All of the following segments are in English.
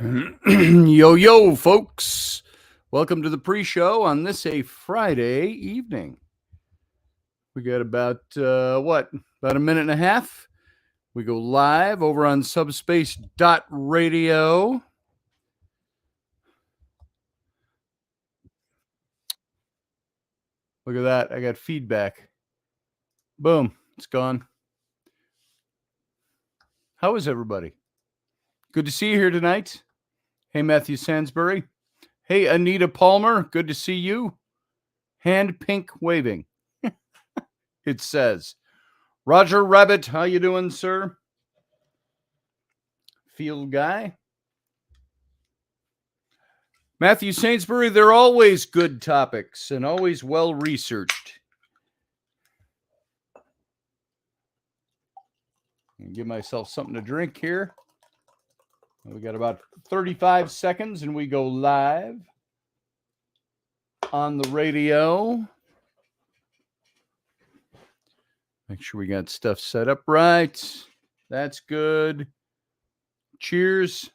Yo, folks. Welcome to the pre-show on this a Friday evening. We got about a minute and a half. We go live over on subspace.radio. Look at that. I got feedback. Boom. It's gone. How is everybody? Good to see you here tonight. Hey, Matthew Sansbury. Hey, Anita Palmer. Good to see you. Hand pink waving. It says. Roger Rabbit, how you doing, sir? Field guy. Matthew Sainsbury, they're always good topics and always well researched. Give myself something to drink here. We got about 35 seconds and we go live on the radio. Make sure we got stuff set up right. That's good. Cheers.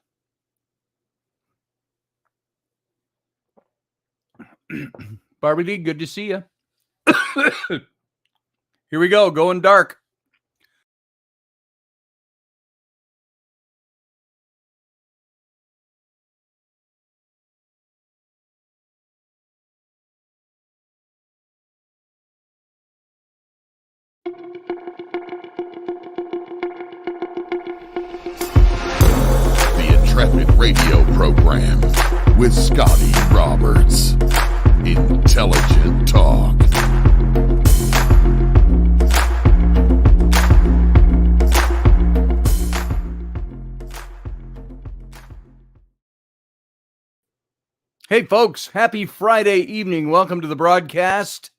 Barbie D, good to see you. Here we go, going dark. The Intrepid radio program with Scotty Roberts. Intelligent talk. Hey, folks, happy Friday evening. Welcome to the broadcast.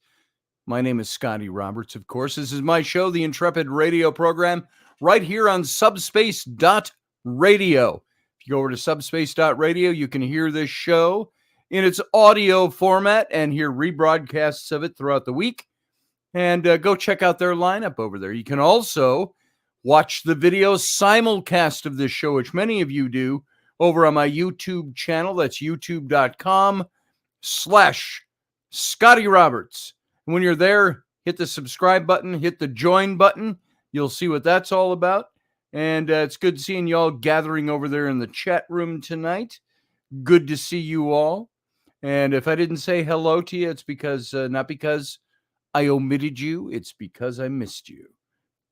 My name is Scotty Roberts, of course. This is my show, the Intrepid radio program, right here on subspace.radio. If you go over to subspace.radio, you can hear this show in its audio format and hear rebroadcasts of it throughout the week. And go check out their lineup over there. You can also watch the video simulcast of this show, which many of you do, over on my YouTube channel. That's youtube.com/Scotty Roberts. And when you're there, hit the subscribe button, hit the join button. You'll see what that's all about. And it's good seeing you all gathering over there in the chat room tonight. Good to see you all. And if I didn't say hello to you, it's because, not because I omitted you, it's because I missed you.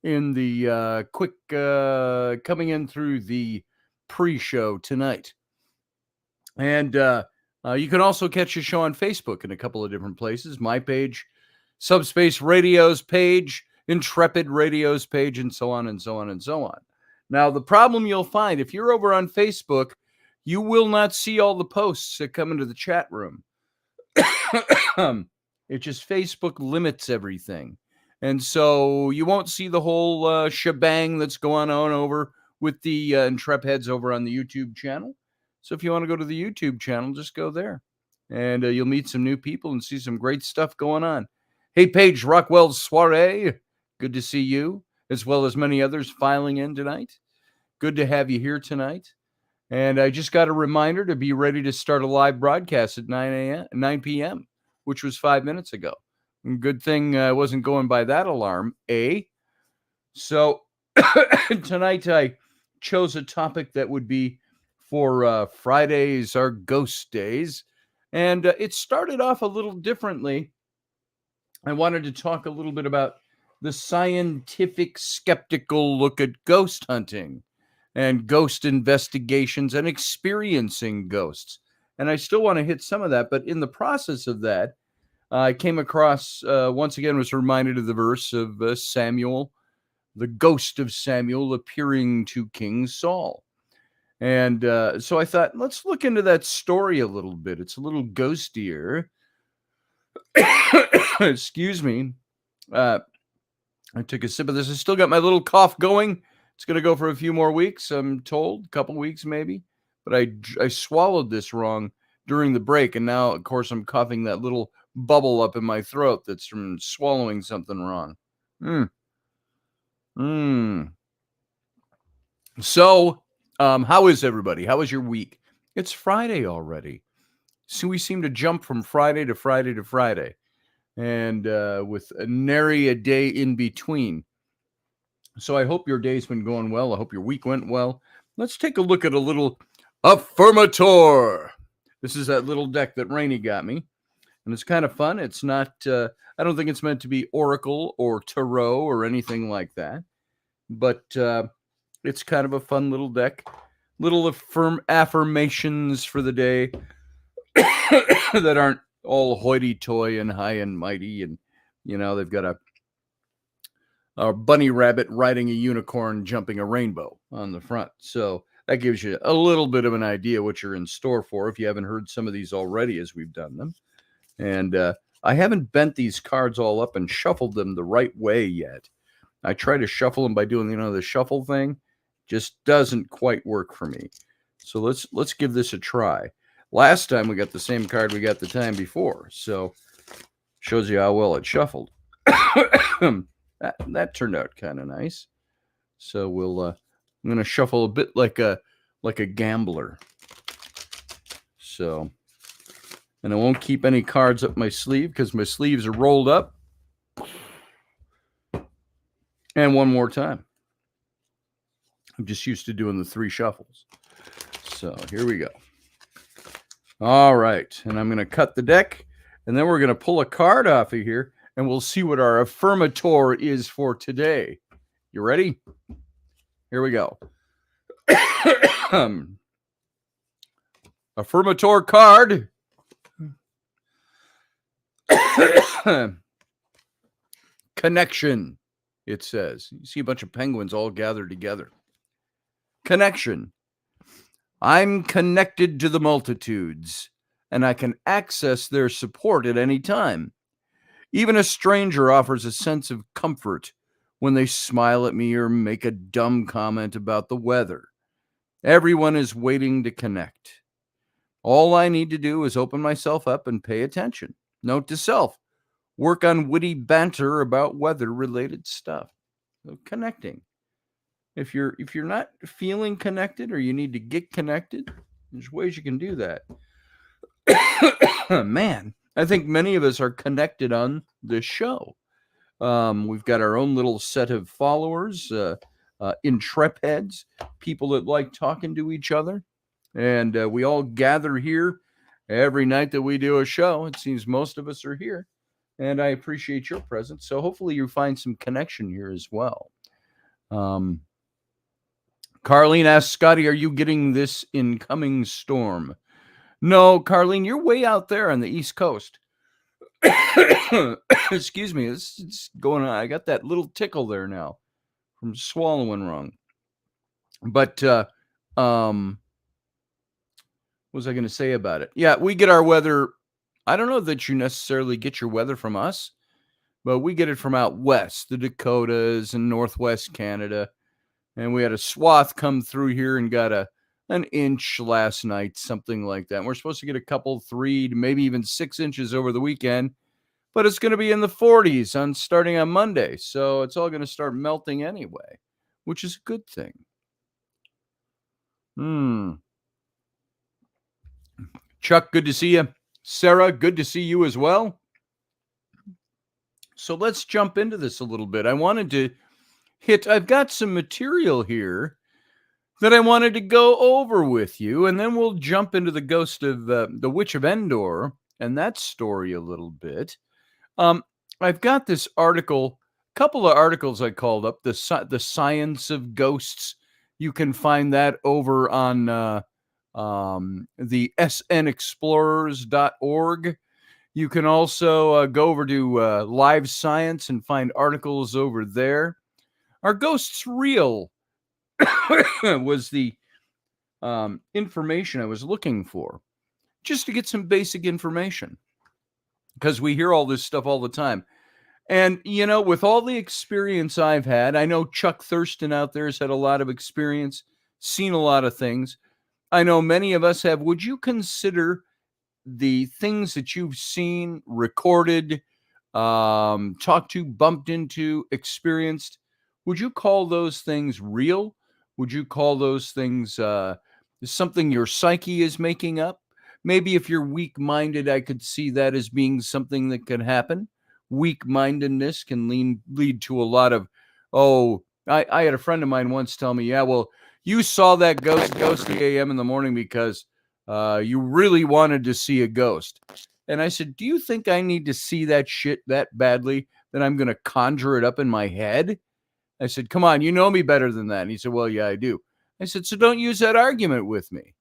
In the quick coming in through the pre-show tonight. And you can also catch the show on Facebook in a couple of different places. My page, Subspace Radio's page, Intrepid Radio's page, and so on and so on and so on. Now, the problem you'll find, if you're over on Facebook, you will not see all the posts that come into the chat room. It just Facebook limits everything. And so you won't see the whole shebang that's going on over with the Intrep heads over on the YouTube channel. So if you want to go to the YouTube channel, just go there. And you'll meet some new people and see some great stuff going on. Hey, Paige Rockwell's Soiree. Good to see you, as well as many others filing in tonight. Good to have you here tonight. And I just got a reminder to be ready to start a live broadcast at 9 p.m., which was 5 minutes ago. And good thing I wasn't going by that alarm, eh? So tonight I chose a topic that would be for Fridays, our ghost days. And it started off a little differently. I wanted to talk a little bit about the scientific, skeptical look at ghost hunting and ghost investigations and experiencing ghosts. And I still want to hit some of that, but in the process of that, I came across, once again, was reminded of the verse of Samuel, the ghost of Samuel appearing to King Saul. And so I thought, let's look into that story a little bit. It's a little ghostier. Excuse me. I took a sip of this. I still got my little cough going. It's going to go for a few more weeks, I'm told, a couple weeks maybe. But I swallowed this wrong during the break, and now, of course, I'm coughing that little bubble up in my throat that's from swallowing something wrong. So, how is everybody? How was your week? It's Friday already. So we seem to jump from Friday to Friday to Friday, and with nary a day in between. So I hope your day's been going well. I hope your week went well. Let's take a look at a little Affirmator. This is that little deck that Rainey got me, and it's kind of fun. It's not, I don't think it's meant to be Oracle or Tarot or anything like that, but it's kind of a fun little deck. Little affirmations for the day that aren't all hoity-toity and high and mighty, and they've got a bunny rabbit riding a unicorn jumping a rainbow on the front. So that gives you a little bit of an idea what you're in store for if you haven't heard some of these already as we've done them. And I haven't bent these cards all up and shuffled them the right way yet. I try to shuffle them by doing, the shuffle thing. Just doesn't quite work for me. So let's give this a try. Last time we got the same card we got the time before. So shows you how well it shuffled. That turned out kind of nice. So I'm going to shuffle a bit like a gambler. So, and I won't keep any cards up my sleeve because my sleeves are rolled up. And one more time. I'm just used to doing the 3 shuffles. So here we go. All right. And I'm going to cut the deck. And then we're going to pull a card off of here. And we'll see what our Affirmator is for today. You ready? Here we go. Affirmator card. Connection, it says. You see a bunch of penguins all gathered together. Connection. I'm connected to the multitudes, and I can access their support at any time. Even a stranger offers a sense of comfort when they smile at me or make a dumb comment about the weather. Everyone is waiting to connect. All I need to do is open myself up and pay attention. Note to self, work on witty banter about weather-related stuff. So connecting. If you're not feeling connected or you need to get connected, there's ways you can do that. Man, I think many of us are connected on this show. We've got our own little set of followers, Intrepids, people that like talking to each other. And we all gather here every night that we do a show. It seems most of us are here. And I appreciate your presence. So hopefully you find some connection here as well. Carlene asks, Scotty, are you getting this incoming storm? No, Carlene, you're way out there on the East Coast. Excuse me, it's going on. I got that little tickle there now from swallowing wrong. But what was I going to say about it? Yeah, we get our weather. I don't know that you necessarily get your weather from us, but we get it from out west, the Dakotas and Northwest Canada. And we had a swath come through here and got an inch last night, something like that. And we're supposed to get a couple, 3 to maybe even 6 inches over the weekend, but it's going to be in the 40s starting on Monday. So it's all going to start melting anyway, which is a good thing. Chuck, good to see you. Sarah, good to see you as well. So let's jump into this a little bit. I wanted to I've got some material here that I wanted to go over with you, and then we'll jump into the ghost of the Witch of Endor and that story a little bit. I've got this article, a couple of articles I called up, the Science of Ghosts. You can find that over on the snexplorers.org. You can also go over to Live Science and find articles over there. Are ghosts real? Was the information I was looking for, just to get some basic information, because we hear all this stuff all the time. And, with all the experience I've had, I know Chuck Thurston out there has had a lot of experience, seen a lot of things. I know many of us have. Would you consider the things that you've seen, recorded, talked to, bumped into, experienced, would you call those things real? Would you call those things is something your psyche is making up. Maybe if you're weak-minded, I could see that as being something that could happen. Weak-mindedness can lead to a lot of, I had a friend of mine once tell me, yeah, well, you saw that ghost 3 a.m. in the morning because you really wanted to see a ghost. And I said, do you think I need to see that shit that badly that I'm going to conjure it up in my head? I said, come on, you know me better than that. And he said, well, yeah, I do. I said, so don't use that argument with me.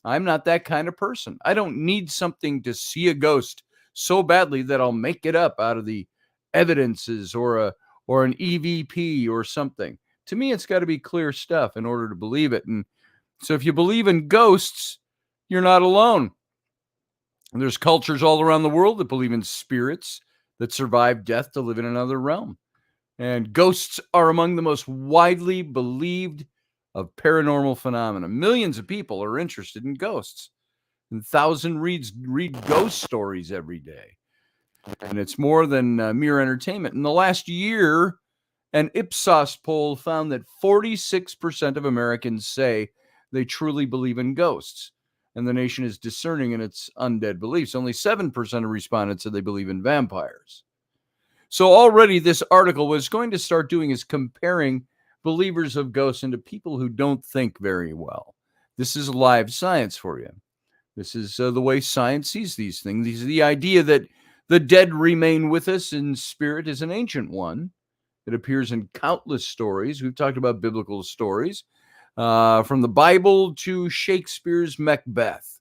I'm not that kind of person. I don't need something to see a ghost so badly that I'll make it up out of the evidences or an EVP or something. To me, it's got to be clear stuff in order to believe it. And so if you believe in ghosts, you're not alone. And there's cultures all around the world that believe in spirits that survive death to live in another realm. And ghosts are among the most widely believed of paranormal phenomena. Millions of people are interested in ghosts. And thousands read ghost stories every day. And it's more than mere entertainment. In the last year, an Ipsos poll found that 46% of Americans say they truly believe in ghosts. And the nation is discerning in its undead beliefs. Only 7% of respondents said they believe in vampires. So already this article was going to start doing is comparing believers of ghosts into people who don't think very well. This is live science for you. This is the way science sees these things. The idea that the dead remain with us in spirit is an ancient one. It appears in countless stories. We've talked about biblical stories, from the Bible to Shakespeare's Macbeth.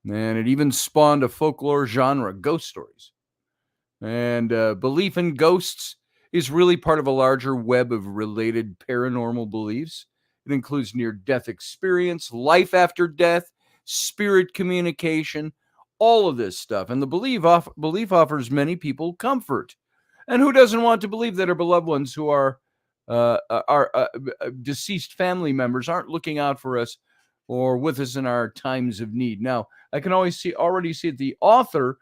And it even spawned a folklore genre, ghost stories. And belief in ghosts is really part of a larger web of related paranormal beliefs. It includes near-death experience, life after death, spirit communication, all of this stuff. And the belief offers many people comfort. And who doesn't want to believe that our beloved ones who are deceased family members aren't looking out for us or with us in our times of need? Now, I can already see that the author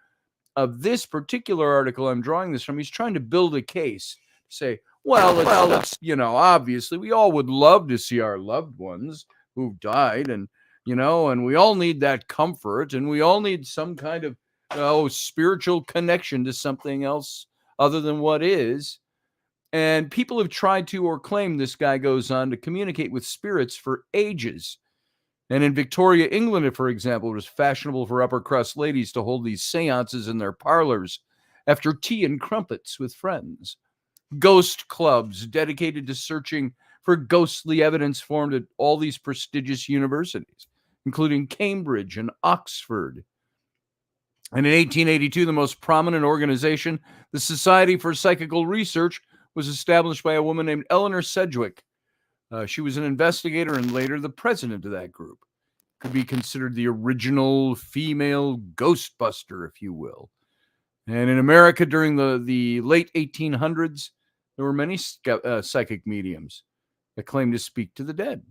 of this particular article I'm drawing this from, he's trying to build a case. Say, well, it's obviously we all would love to see our loved ones who've died, and and we all need that comfort, and we all need some kind of spiritual connection to something else other than what is. And people have tried to, or claim, this guy goes on, to communicate with spirits for ages. And in Victoria, England, for example, it was fashionable for upper-crust ladies to hold these seances in their parlors after tea and crumpets with friends. Ghost clubs dedicated to searching for ghostly evidence formed at all these prestigious universities, including Cambridge and Oxford. And in 1882, the most prominent organization, the Society for Psychical Research, was established by a woman named Eleanor Sedgwick. She was an investigator and later the president of that group. Could be considered the original female Ghostbuster, if you will. And in America during the late 1800s, there were many psychic mediums that claimed to speak to the dead,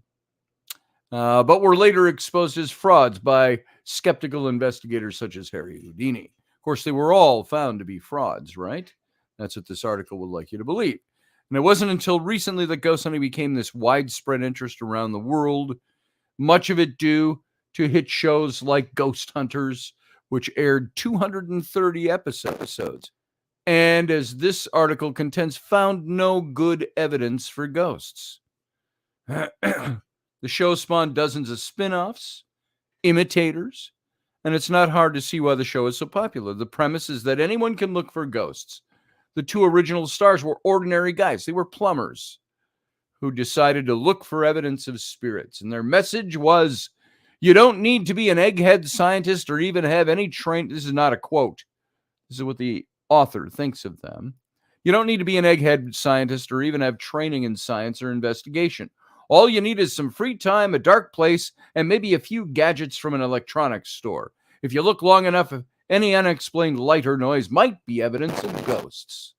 but were later exposed as frauds by skeptical investigators such as Harry Houdini. Of course, they were all found to be frauds, right? That's what this article would like you to believe. And it wasn't until recently that ghost hunting became this widespread interest around the world, much of it due to hit shows like Ghost Hunters, which aired 230 episodes. And as this article contends, found no good evidence for ghosts. The show spawned dozens of spin-offs, imitators, and it's not hard to see why the show is so popular. The premise is that anyone can look for ghosts. The two original stars were ordinary guys. They were plumbers who decided to look for evidence of spirits. And their message was, you don't need to be an egghead scientist or even have any training. This is not a quote. This is what the author thinks of them. You don't need to be an egghead scientist or even have training in science or investigation. All you need is some free time, a dark place, and maybe a few gadgets from an electronics store. If you look long enough, any unexplained light or noise might be evidence of ghosts.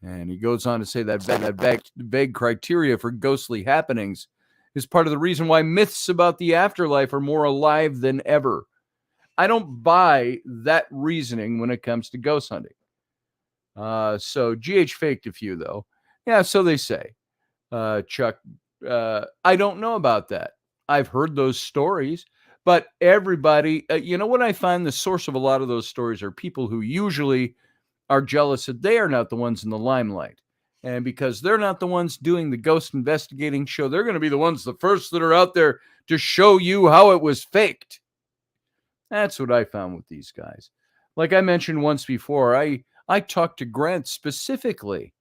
And he goes on to say that vague criteria for ghostly happenings is part of the reason why myths about the afterlife are more alive than ever. I don't buy that reasoning when it comes to ghost hunting. So GH faked a few, though. Yeah, so they say. Chuck, I don't know about that. I've heard those stories, but everybody, you know what I find the source of a lot of those stories are people who usually are jealous that they are not the ones in the limelight. And because they're not the ones doing the ghost investigating show, they're going to be the ones, the first that are out there to show you how it was faked. That's what I found with these guys. Like I mentioned once before, I talked to Grant specifically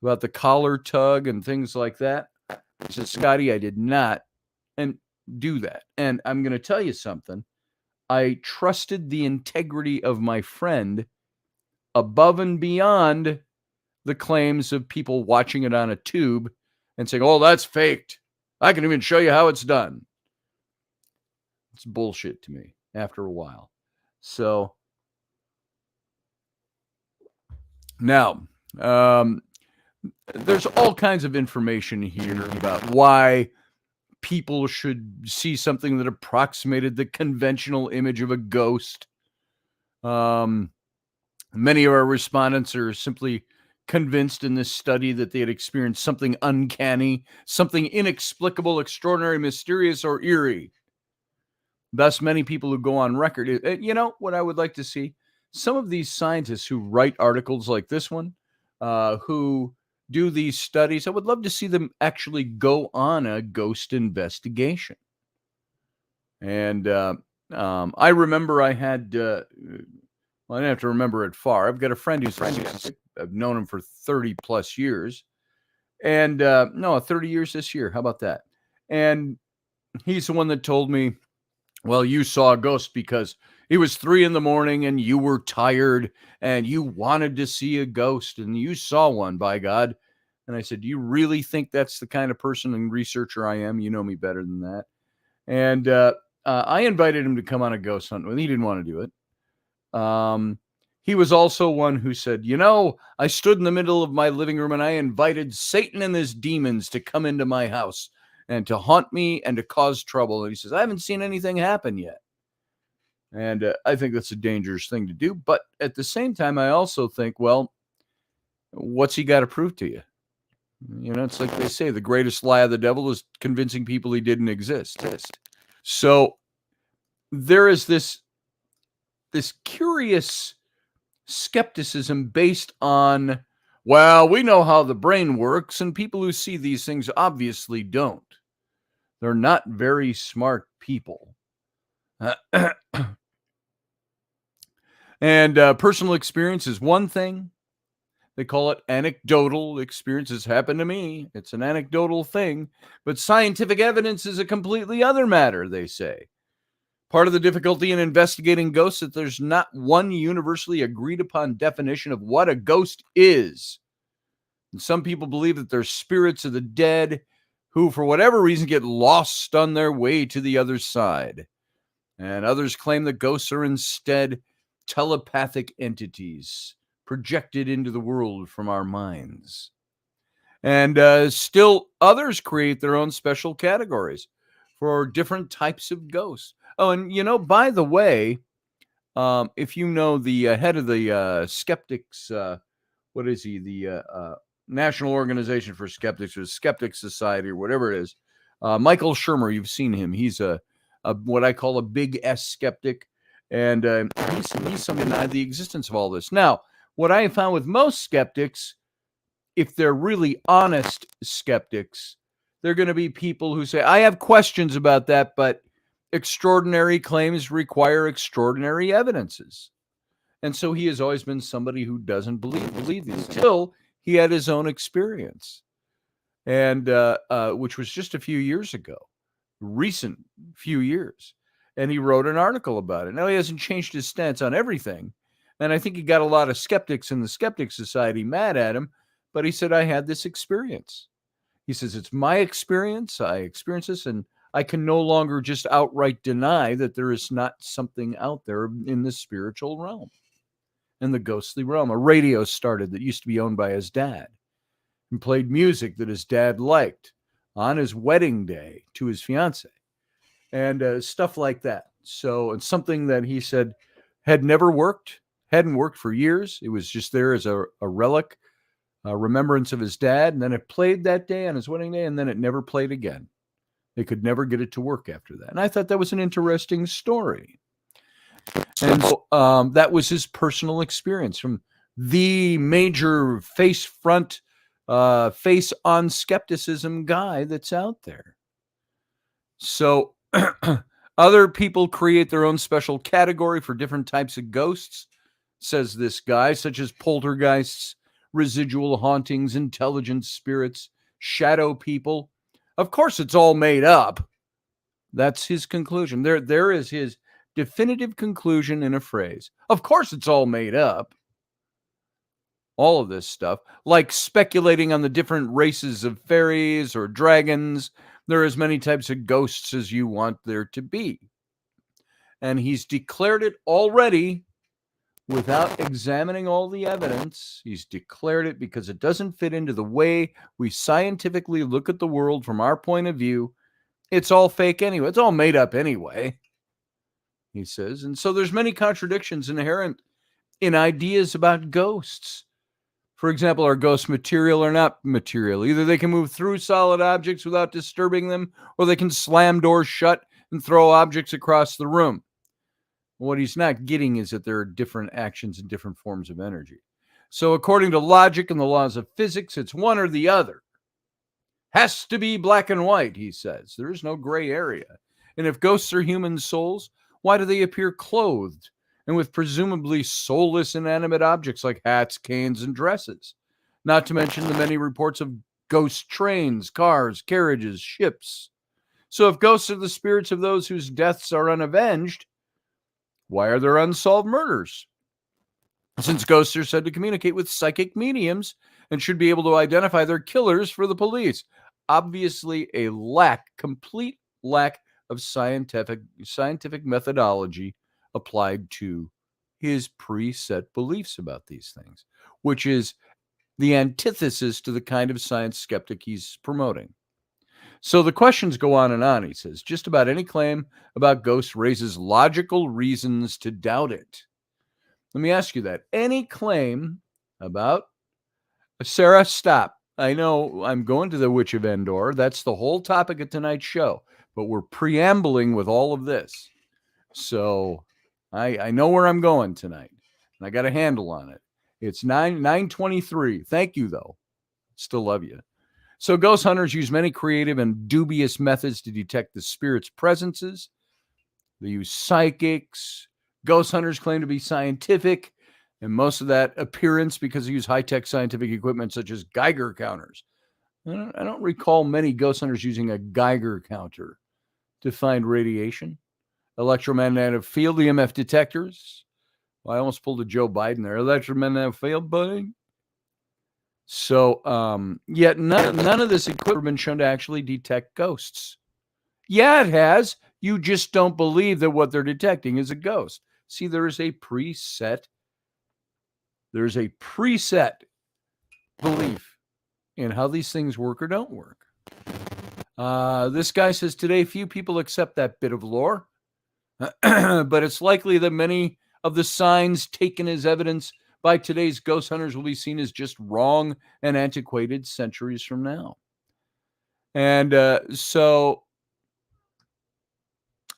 about the collar tug and things like that. I said, Scotty, I did not and do that. And I'm going to tell you something. I trusted the integrity of my friend above and beyond the claims of people watching it on a tube and saying, oh, that's faked. I can even show you how it's done. It's bullshit to me after a while. So now, there's all kinds of information here about why people should see something that approximated the conventional image of a ghost. Many of our respondents are simply convinced in this study that they had experienced something uncanny, something inexplicable, extraordinary, mysterious, or eerie. Thus, many people who go on record, you know what I would like to see? Some of these scientists who write articles like this one, who do these studies, I would love to see them actually go on a ghost investigation. And I remember I had, well, I didn't have to remember it far. I've got a friend who's, I've known him for 30 plus years. And no, 30 years this year. How about that? And he's the one that told me, well, you saw a ghost because it was 3 a.m. and you were tired and you wanted to see a ghost and you saw one, by God. And I said, do you really think that's the kind of person and researcher I am? You know me better than that. And I invited him to come on a ghost hunt with me. He didn't want to do it. He was also one who said, you know, I stood in the middle of my living room and I invited Satan and his demons to come into my house and to haunt me and to cause trouble. And he says, I haven't seen anything happen yet. And I think that's a dangerous thing to do. But at the same time, I also think, well, what's he got to prove to you? You know, it's like they say, the greatest lie of the devil is convincing people he didn't exist. So there is this curious skepticism based on, well, we know how the brain works, and people who see these things obviously don't. They're not very smart people. And personal experience is one thing. They call it anecdotal. Experiences happen to me. It's an anecdotal thing. But scientific evidence is a completely other matter, they say. Part of the difficulty in investigating ghosts is that there's not one universally agreed upon definition of what a ghost is. And some people believe that they're spirits of the dead who, for whatever reason, get lost on their way to the other side. And others claim that ghosts are instead telepathic entities projected into the world from our minds. And still others create their own special categories for different types of ghosts. Oh, and you know, by the way, if you know the head of the skeptics, what is he? The National Organization for Skeptics or Skeptic Society or whatever it is. Michael Shermer, you've seen him. He's a what I call a big S skeptic. And he's some denied the existence of all this. Now, what I have found with most skeptics, if they're really honest skeptics, they're going to be people who say, I have questions about that, but extraordinary claims require extraordinary evidences. And so he has always been somebody who doesn't believe these until he had his own experience. And which was just a few years ago, recent few years. And he wrote an article about it. Now, he hasn't changed his stance on everything. And I think he got a lot of skeptics in the Skeptic Society mad at him. But he said, I had this experience. He says, it's my experience. I experienced this. And I can no longer just outright deny that there is not something out there in the spiritual realm, in the ghostly realm. A radio started that used to be owned by his dad and played music that his dad liked on his wedding day to his fiance and stuff like that. So it's something that he said hadn't worked for years. It was just there as a relic, a remembrance of his dad. And then it played that day on his wedding day, and then it never played again. They could never get it to work after that. And I thought that was an interesting story. And so that was his personal experience from the major face on skepticism guy that's out there. So other people create their own special category for different types of ghosts, says this guy, such as poltergeists, residual hauntings, intelligent spirits, shadow people. Of course, it's all made up. That's his conclusion. There is his definitive conclusion in a phrase. Of course, it's all made up. All of this stuff, like speculating on the different races of fairies or dragons. There are as many types of ghosts as you want there to be. And he's declared it already without examining all the evidence. He's declared it because it doesn't fit into the way we scientifically look at the world from our point of view. It's all fake anyway. It's all made up anyway, he says. And so there's many contradictions inherent in ideas about ghosts. For example, are ghosts material or not material? Either they can move through solid objects without disturbing them, or they can slam doors shut and throw objects across the room. What he's not getting is that there are different actions and different forms of energy. So according to logic and the laws of physics, it's one or the other. Has to be black and white, he says. There is no gray area. And if ghosts are human souls, why do they appear clothed and with presumably soulless inanimate objects like hats, canes, and dresses? Not to mention the many reports of ghost trains, cars, carriages, ships. So if ghosts are the spirits of those whose deaths are unavenged, why are there unsolved murders? Since ghosts are said to communicate with psychic mediums and should be able to identify their killers for the police. Obviously, a complete lack of scientific methodology applied to his preset beliefs about these things, which is the antithesis to the kind of science skeptic he's promoting. So the questions go on and on, he says. Just about any claim about ghosts raises logical reasons to doubt it. Let me ask you that. Any claim about... Sarah, stop. I know I'm going to the Witch of Endor. That's the whole topic of tonight's show. But we're preambling with all of this. So I know where I'm going tonight. And I got a handle on it. It's 9:23. Thank you, though. Still love you. So ghost hunters use many creative and dubious methods to detect the spirit's presences. They use psychics. Ghost hunters claim to be scientific, and most of that appearance because they use high-tech scientific equipment such as Geiger counters. I don't recall many ghost hunters using a Geiger counter to find radiation. Electromagnetic field, EMF detectors. Well, I almost pulled a Joe Biden there. Electromagnetic field, buddy. So, yet none of this equipment has been shown to actually detect ghosts. Yeah, it has. You just don't believe that what they're detecting is a ghost. See, there's a preset belief in how these things work or don't work. This guy says today few people accept that bit of lore, but it's likely that many of the signs taken as evidence by today's ghost hunters will be seen as just wrong and antiquated centuries from now. And so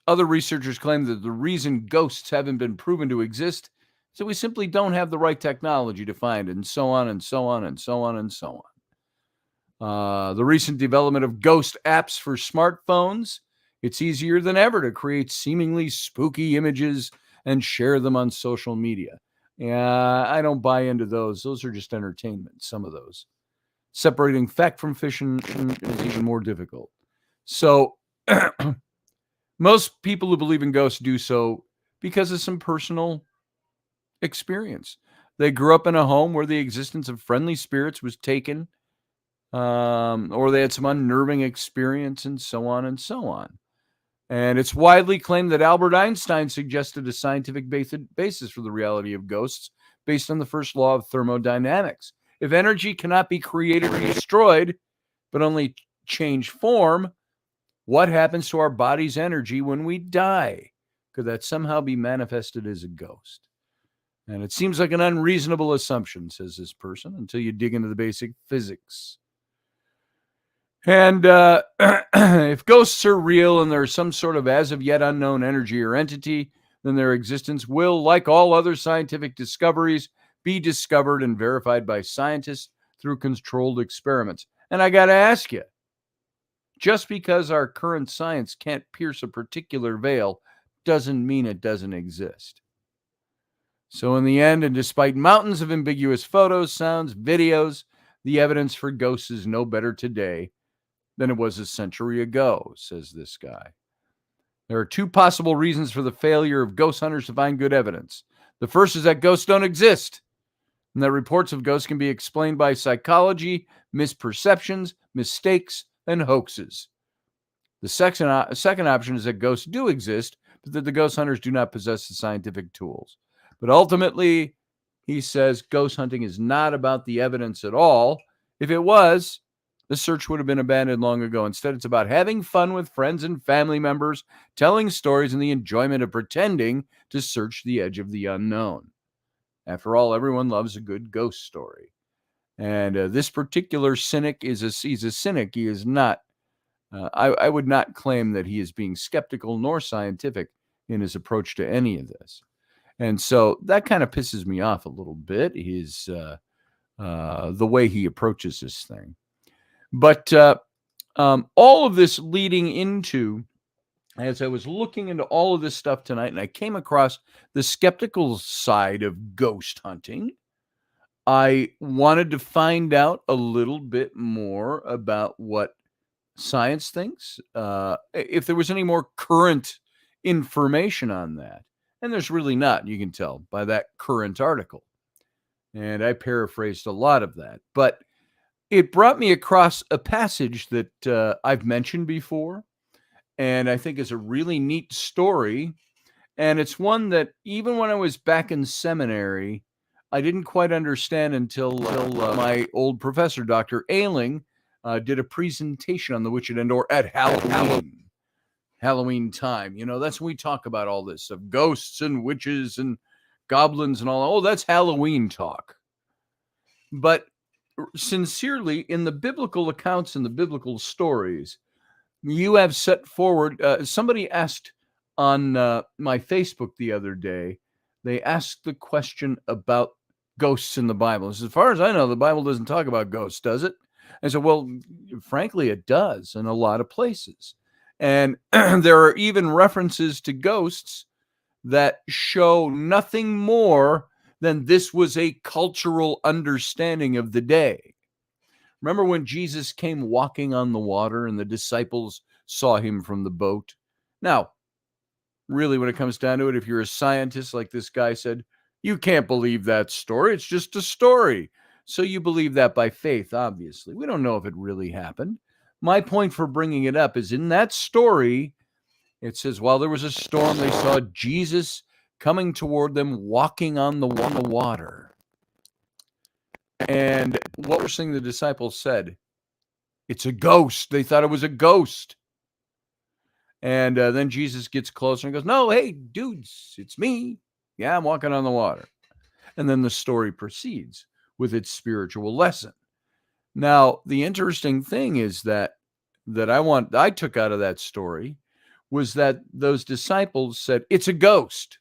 other researchers claim that the reason ghosts haven't been proven to exist is that we simply don't have the right technology to find it, and so on and so on and so on and so on. The recent development of ghost apps for smartphones, it's easier than ever to create seemingly spooky images and share them on social media. Yeah, I don't buy into those. Those are just entertainment, some of those. Separating fact from fiction is even more difficult. So most people who believe in ghosts do so because of some personal experience. They grew up in a home where the existence of friendly spirits was taken, or they had some unnerving experience, and so on and so on. And it's widely claimed that Albert Einstein suggested a scientific basis for the reality of ghosts based on the first law of thermodynamics. If energy cannot be created or destroyed, but only change form, what happens to our body's energy when we die? Could that somehow be manifested as a ghost? And it seems like an unreasonable assumption, says this person, until you dig into the basic physics. And if ghosts are real and there's some sort of as of yet unknown energy or entity, then their existence will, like all other scientific discoveries, be discovered and verified by scientists through controlled experiments. And I got to ask you, just because our current science can't pierce a particular veil doesn't mean it doesn't exist. So, in the end, and despite mountains of ambiguous photos, sounds, videos, the evidence for ghosts is no better today than it was a century ago, says this guy. There are two possible reasons for the failure of ghost hunters to find good evidence. The first is that ghosts don't exist, and that reports of ghosts can be explained by psychology, misperceptions, mistakes, and hoaxes. The second option is that ghosts do exist, but that the ghost hunters do not possess the scientific tools. But ultimately, he says ghost hunting is not about the evidence at all. If it was, the search would have been abandoned long ago. Instead, it's about having fun with friends and family members, telling stories, and the enjoyment of pretending to search the edge of the unknown. After all, everyone loves a good ghost story. And this particular cynic he's a cynic. He is not, I would not claim that he is being skeptical nor scientific in his approach to any of this. And so that kind of pisses me off a little bit, his the way he approaches this thing. But all of this leading into, as I was looking into all of this stuff tonight, and I came across the skeptical side of ghost hunting, I wanted to find out a little bit more about what science thinks, if there was any more current information on that. And there's really not, you can tell by that current article. And I paraphrased a lot of that. But it brought me across a passage that I've mentioned before, and I think is a really neat story. And it's one that even when I was back in seminary, I didn't quite understand until my old professor, Dr. Ailing, did a presentation on the witch at Endor at Halloween time. You know, that's when we talk about all this of ghosts and witches and goblins and all. Oh, that's Halloween talk. But sincerely, in the biblical accounts and the biblical stories, you have set forward. Somebody asked on my Facebook the other day, they asked the question about ghosts in the Bible. As far as I know, the Bible doesn't talk about ghosts, does it? I said, well, frankly, it does in a lot of places. And there are even references to ghosts that show nothing more than this was a cultural understanding of the day. Remember when Jesus came walking on the water and the disciples saw him from the boat? Now, really, when it comes down to it, if you're a scientist, like this guy said, you can't believe that story. It's just a story. So you believe that by faith, obviously. We don't know if it really happened. My point for bringing it up is in that story, it says, while there was a storm, they saw Jesus coming toward them, walking on the water. And what we're seeing, the disciples said, it's a ghost. They thought it was a ghost. And then Jesus gets closer and goes, no, hey, dudes, it's me. Yeah, I'm walking on the water. And then the story proceeds with its spiritual lesson. Now, the interesting thing is that I took out of that story was that those disciples said, it's a ghost,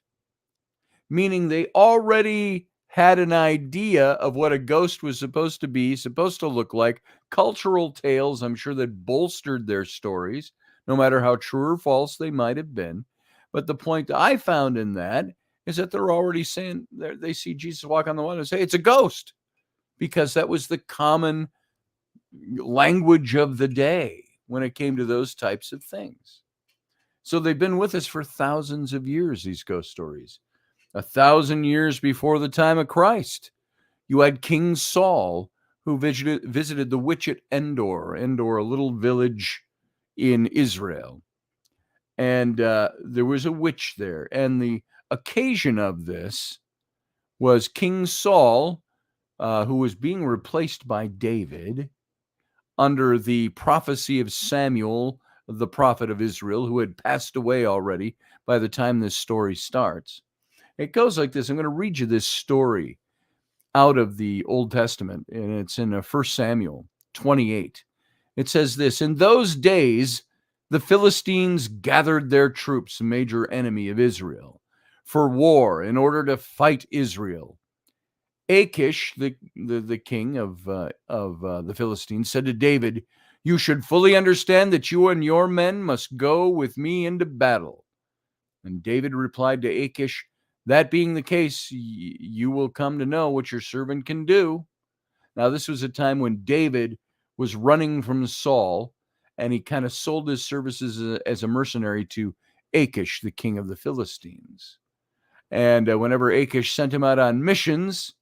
meaning they already had an idea of what a ghost was supposed to be, supposed to look like, cultural tales, I'm sure, that bolstered their stories, no matter how true or false they might have been. But the point I found in that is that they're already saying, they see Jesus walk on the water and say, it's a ghost, because that was the common language of the day when it came to those types of things. So they've been with us for thousands of years, these ghost stories. 1,000 years before the time of Christ, you had King Saul, who visited the witch at Endor, a little village in Israel. And there was a witch there. And the occasion of this was King Saul, who was being replaced by David under the prophecy of Samuel, the prophet of Israel, who had passed away already by the time this story starts. It goes like this. I'm going to read you this story out of the Old Testament, and it's in 1 Samuel 28. It says this: in those days, the Philistines gathered their troops, a major enemy of Israel, for war in order to fight Israel. Achish, the king of the Philistines, said to David, "You should fully understand that you and your men must go with me into battle." And David replied to Achish, "That being the case, you will come to know what your servant can do." Now, this was a time when David was running from Saul, and he kind of sold his services as a mercenary to Achish, the king of the Philistines. And whenever Achish sent him out on missions,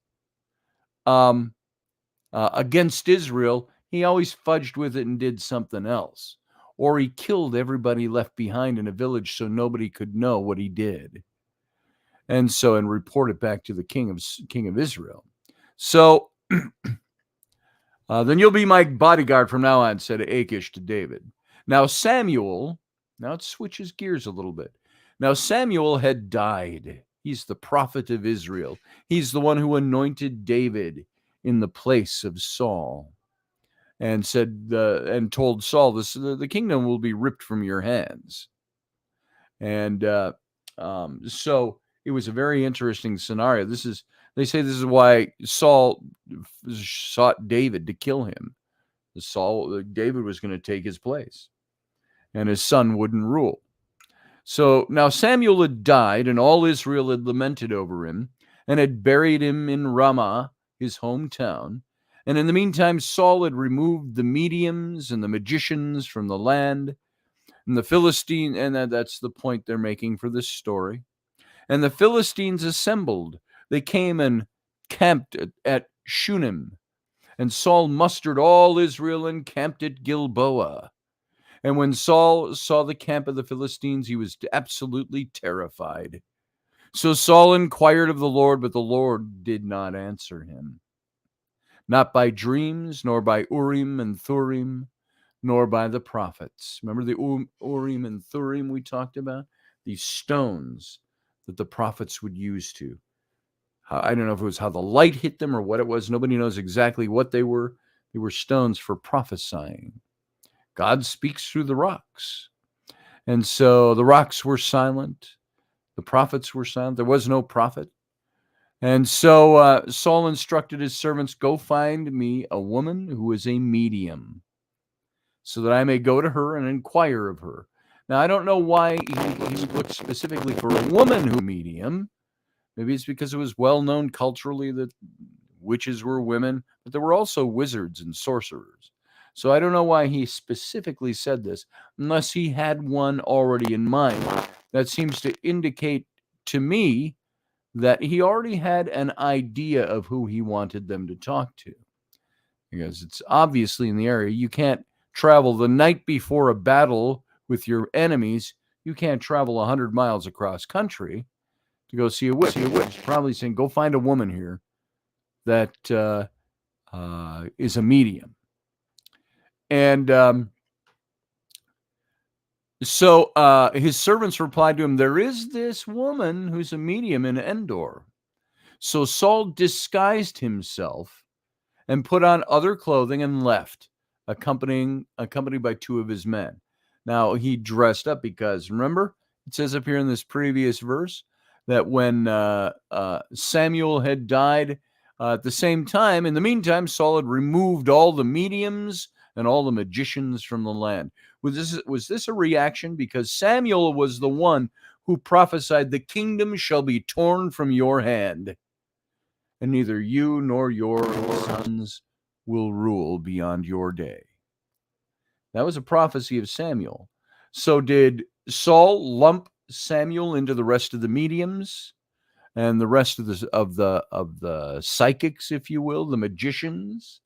against Israel, he always fudged with it and did something else. Or he killed everybody left behind in a village so nobody could know what he did. And report it back to the king of Israel. So then you'll be my bodyguard from now on, said Achish to David. Now it switches gears a little bit. Now Samuel had died. He's the prophet of Israel. He's the one who anointed David in the place of Saul, and told Saul, the kingdom will be ripped from your hands. And so it was a very interesting scenario. They say this is why Saul sought David to kill him. David was going to take his place, and his son wouldn't rule. So now Samuel had died, and all Israel had lamented over him, and had buried him in Ramah, his hometown. And in the meantime, Saul had removed the mediums and the magicians from the land, and the Philistine, and that's the point they're making for this story. And the Philistines assembled. They came and camped at Shunem. And Saul mustered all Israel and camped at Gilboa. And when Saul saw the camp of the Philistines, he was absolutely terrified. So Saul inquired of the Lord, but the Lord did not answer him. Not by dreams, nor by Urim and Thurim, nor by the prophets. Remember the Urim and Thurim we talked about? These stones that the prophets would use to. I don't know if it was how the light hit them or what it was. Nobody knows exactly what they were. They were stones for prophesying. God speaks through the rocks. And so the rocks were silent. The prophets were silent. There was no prophet. And so Saul instructed his servants, "Go find me a woman who is a medium, so that I may go to her and inquire of her." Now, I don't know why he would look specifically for a woman who medium. Maybe it's because it was well known culturally that witches were women, but there were also wizards and sorcerers. So I don't know why he specifically said this, unless he had one already in mind. That seems to indicate to me that he already had an idea of who he wanted them to talk to, because it's obviously in the area. You can't travel the night before a battle with your enemies. You can't travel 100 miles across country to go see a witch. Probably saying, "Go find a woman here that is a medium." And so his servants replied to him, "There is this woman who's a medium in Endor." So Saul disguised himself and put on other clothing and left, accompanied by two of his men. Now he dressed up because, remember, it says up here in this previous verse that when Samuel had died, at the same time, in the meantime, Saul had removed all the mediums and all the magicians from the land. Was this a reaction? Because Samuel was the one who prophesied, "The kingdom shall be torn from your hand, and neither you nor your sons will rule beyond your day." That was a prophecy of Samuel. So did Saul lump Samuel into the rest of the mediums and the rest of the psychics, if you will, the magicians?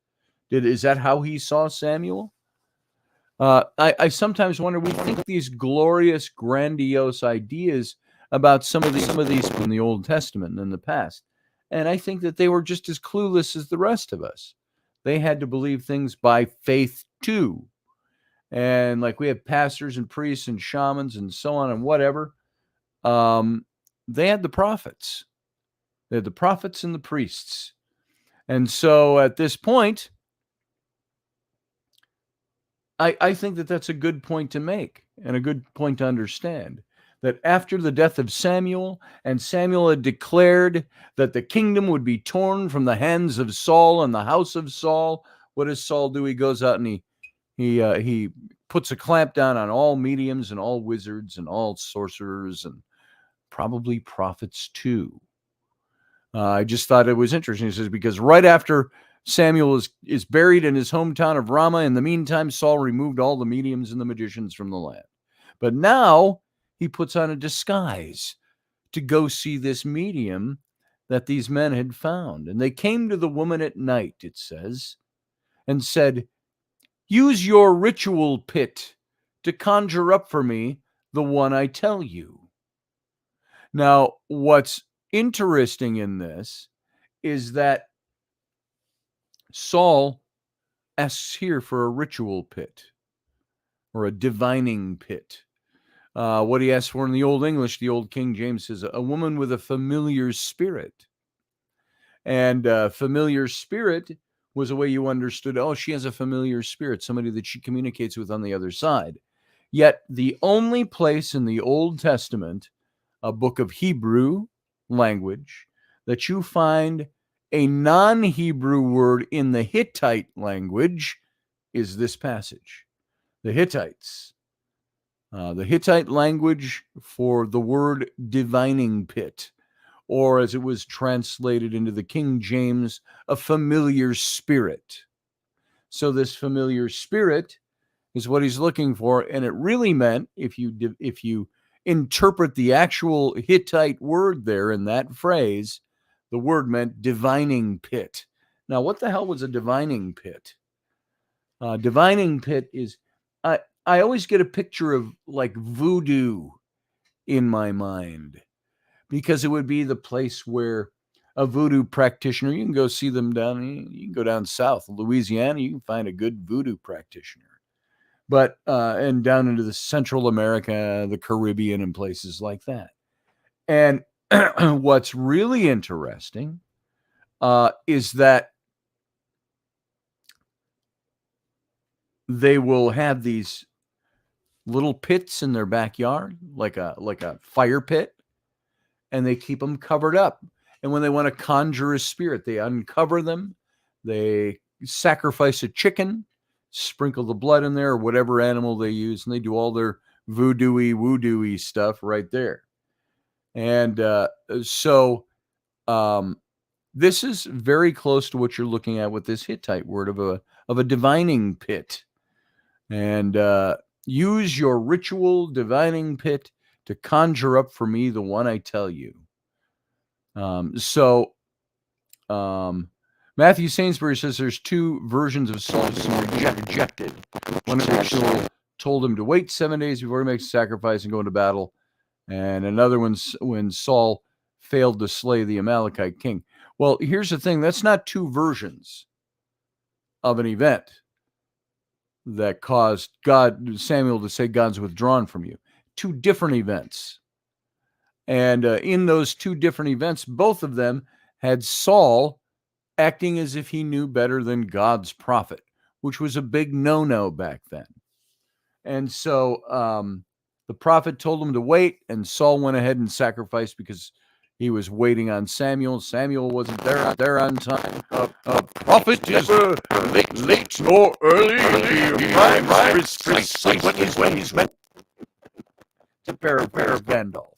Is that how he saw Samuel? I sometimes wonder. We think these glorious, grandiose ideas about some of these in the Old Testament and in the past, and I think that they were just as clueless as the rest of us. They had to believe things by faith too, and like we have pastors and priests and shamans and so on and whatever. They had the prophets. They had the prophets and the priests, and so at this point, I think that that's a good point to make and a good point to understand. That after the death of Samuel, and Samuel had declared that the kingdom would be torn from the hands of Saul and the house of Saul, what does Saul do? He goes out and he puts a clamp down on all mediums and all wizards and all sorcerers and probably prophets too. I just thought it was interesting. He says, because right after Samuel is buried in his hometown of Ramah, in the meantime, Saul removed all the mediums and the magicians from the land. But now he puts on a disguise to go see this medium that these men had found. And they came to the woman at night, it says, and said, use your ritual pit to conjure up for me the one I tell you. Now, what's interesting in this is that Saul asks here for a ritual pit or a divining pit. What he asks for in the Old English, the Old King James says, a woman with a familiar spirit. And familiar spirit was a way you understood, oh, she has a familiar spirit, somebody that she communicates with on the other side. Yet the only place in the Old Testament, a book of Hebrew language, that you find a non-Hebrew word in the Hittite language is this passage. The Hittites. The Hittite language for the word divining pit, or as it was translated into the King James, a familiar spirit. So this familiar spirit is what he's looking for, and it really meant, if you interpret the actual Hittite word there in that phrase, the word meant divining pit. Now, what the hell was a divining pit? Divining pit is, I always get a picture of like voodoo in my mind, because it would be the place where a voodoo practitioner, you can go see them you can go down south, Louisiana, you can find a good voodoo practitioner. But, and down into the Central America, the Caribbean, and places like that. And what's really interesting is that they will have these little pits in their backyard, like a fire pit, and they keep them covered up. And when they want to conjure a spirit, they uncover them, they sacrifice a chicken, sprinkle the blood in there, or whatever animal they use, and they do all their voodoo-y stuff right there. And so this is very close to what you're looking at with this Hittite word of a divining pit. And use your ritual divining pit to conjure up for me the one I tell you. Matthew Sainsbury says there's two versions of Saul rejected. One of which told him to wait 7 days before he makes a sacrifice and go into battle. And another one's when Saul failed to slay the Amalekite king. Well, here's the thing. That's not two versions of an event that caused Samuel to say God's withdrawn from you. Two different events. And in those two different events, both of them had Saul acting as if he knew better than God's prophet, which was a big no-no back then. And so the prophet told him to wait, and Saul went ahead and sacrificed because he was waiting on Samuel. Samuel wasn't there on time. A prophet is late or early. He arrives precisely when he's meant to paraphrase Gandalf.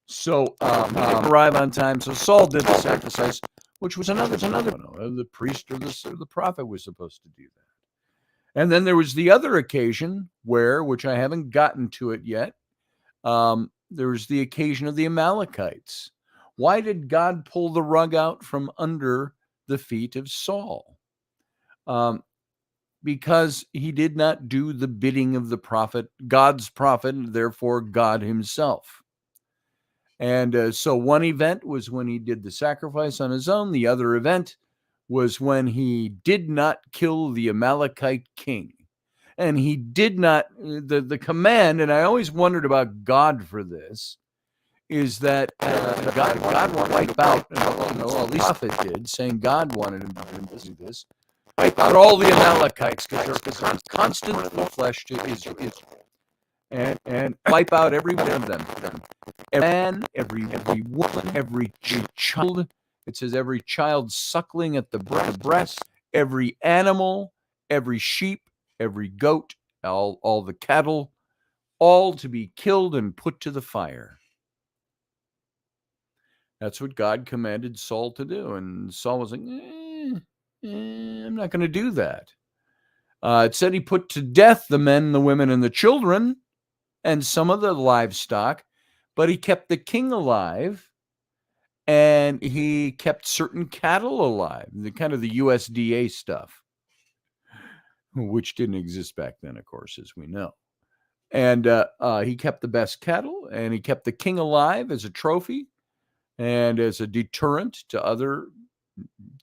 So he didn't arrive on time. So Saul did the sacrifice, which was another. The priest or the prophet was supposed to do that. And then there was the other occasion which I haven't gotten to it yet. There was the occasion of the Amalekites. Why did God pull the rug out from under the feet of Saul? Because he did not do the bidding of the prophet, God's prophet, and therefore God himself. And so one event was when he did the sacrifice on his own. The other event was when he did not kill the Amalekite king. And he did not, the command, and I always wondered about God for this, is that God wanted to wipe out, at least the prophet did, saying God wanted him to do this. wipe out all the Amalekites because they're a constant flesh to Israel. And wipe out every one of them. Every man, every woman, every child. It says every child suckling at the breast, every animal, every sheep, every goat, all the cattle, all to be killed and put to the fire. That's what God commanded Saul to do. And Saul was like, I'm not going to do that. It said he put to death the men, the women, and the children, and some of the livestock, but he kept the king alive, and he kept certain cattle alive, the kind of the USDA stuff, which didn't exist back then, of course, as we know. And he kept the best cattle, and he kept the king alive as a trophy and as a deterrent to other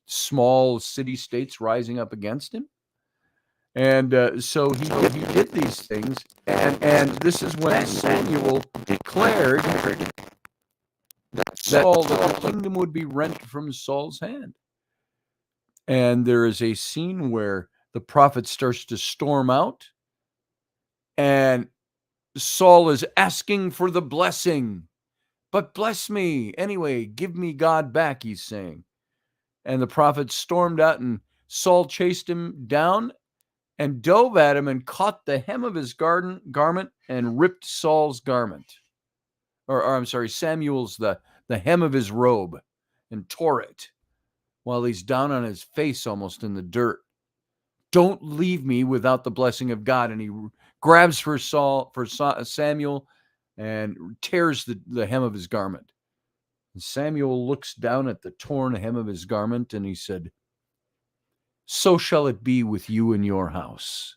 small city-states rising up against him. And so he did these things, and this is when Samuel declared that the kingdom would be rent from Saul's hand. And there is a scene where the prophet starts to storm out, and Saul is asking for the blessing. But bless me anyway, give me God back, he's saying. And the prophet stormed out, and Saul chased him down and dove at him and caught the hem of his garment and ripped Saul's garment. Or I'm sorry, Samuel's the hem of his robe and tore it while he's down on his face almost in the dirt. Don't leave me without the blessing of God. And he grabs for Samuel and tears the hem of his garment. And Samuel looks down at the torn hem of his garment and he said, "So shall it be with you and your house.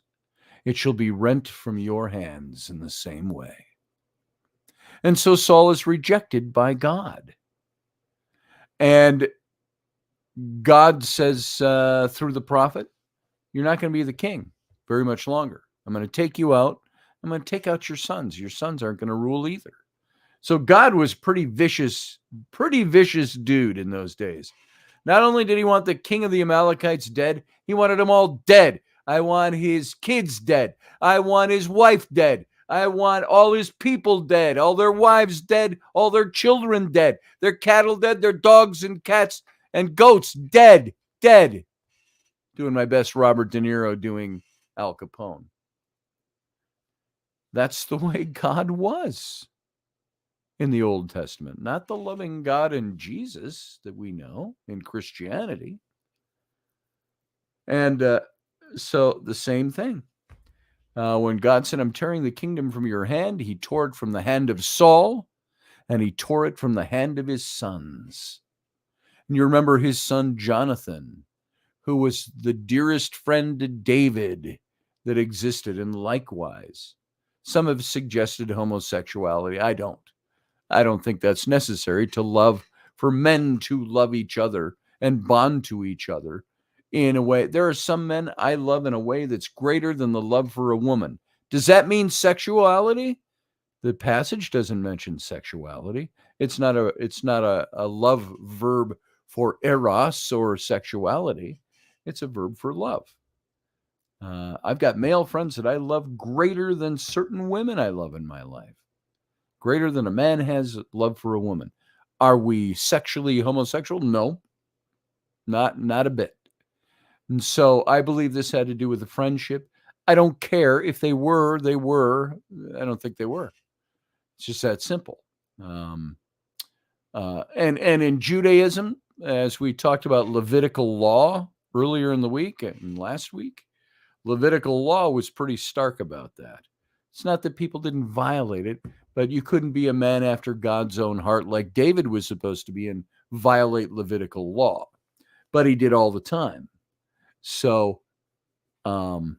It shall be rent from your hands in the same way." And so Saul is rejected by God. And God says through the prophet, you're not going to be the king very much longer. I'm going to take you out. I'm going to take out your sons. Your sons aren't going to rule either. So God was pretty vicious dude in those days. Not only did he want the king of the Amalekites dead, he wanted them all dead. I want his kids dead. I want his wife dead. I want all his people dead, all their wives dead, all their children dead, their cattle dead, their dogs and cats and goats dead. Doing my best Robert De Niro doing Al Capone. That's the way God was in the Old Testament, not the loving God in Jesus that we know in Christianity. And so the same thing. When God said, "I'm tearing the kingdom from your hand," he tore it from the hand of Saul, and he tore it from the hand of his sons. And you remember his son Jonathan, who was the dearest friend to David that existed, and likewise. Some have suggested homosexuality. I don't think that's necessary for men to love each other and bond to each other in a way. There are some men I love in a way that's greater than the love for a woman. Does that mean sexuality? The passage doesn't mention sexuality. It's not a love verb for eros or sexuality. It's a verb for love. I've got male friends that I love greater than certain women I love in my life. Greater than a man has love for a woman. Are we sexually homosexual? No, not a bit. And so I believe this had to do with the friendship. I don't care if they were. I don't think they were. It's just that simple. And in Judaism, as we talked about Levitical law earlier in the week and last week, Levitical law was pretty stark about that. It's not that people didn't violate it, but you couldn't be a man after God's own heart like David was supposed to be and violate Levitical law. But he did all the time. So, what,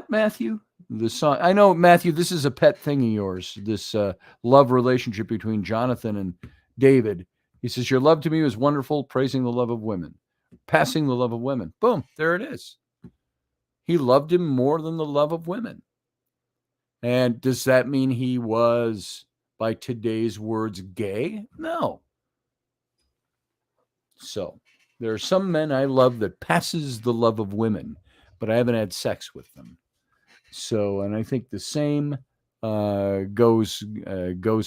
Matthew? The song. I know, Matthew, this is a pet thing of yours, this love relationship between Jonathan and David. He says, "Your love to me was wonderful, praising the love of women, passing the love of women." Boom, there it is. He loved him more than the love of women. And does that mean he was, by today's words, gay? No. So, There are some men I love that passes the love of women, but I haven't had sex with them. So, and I think the same goes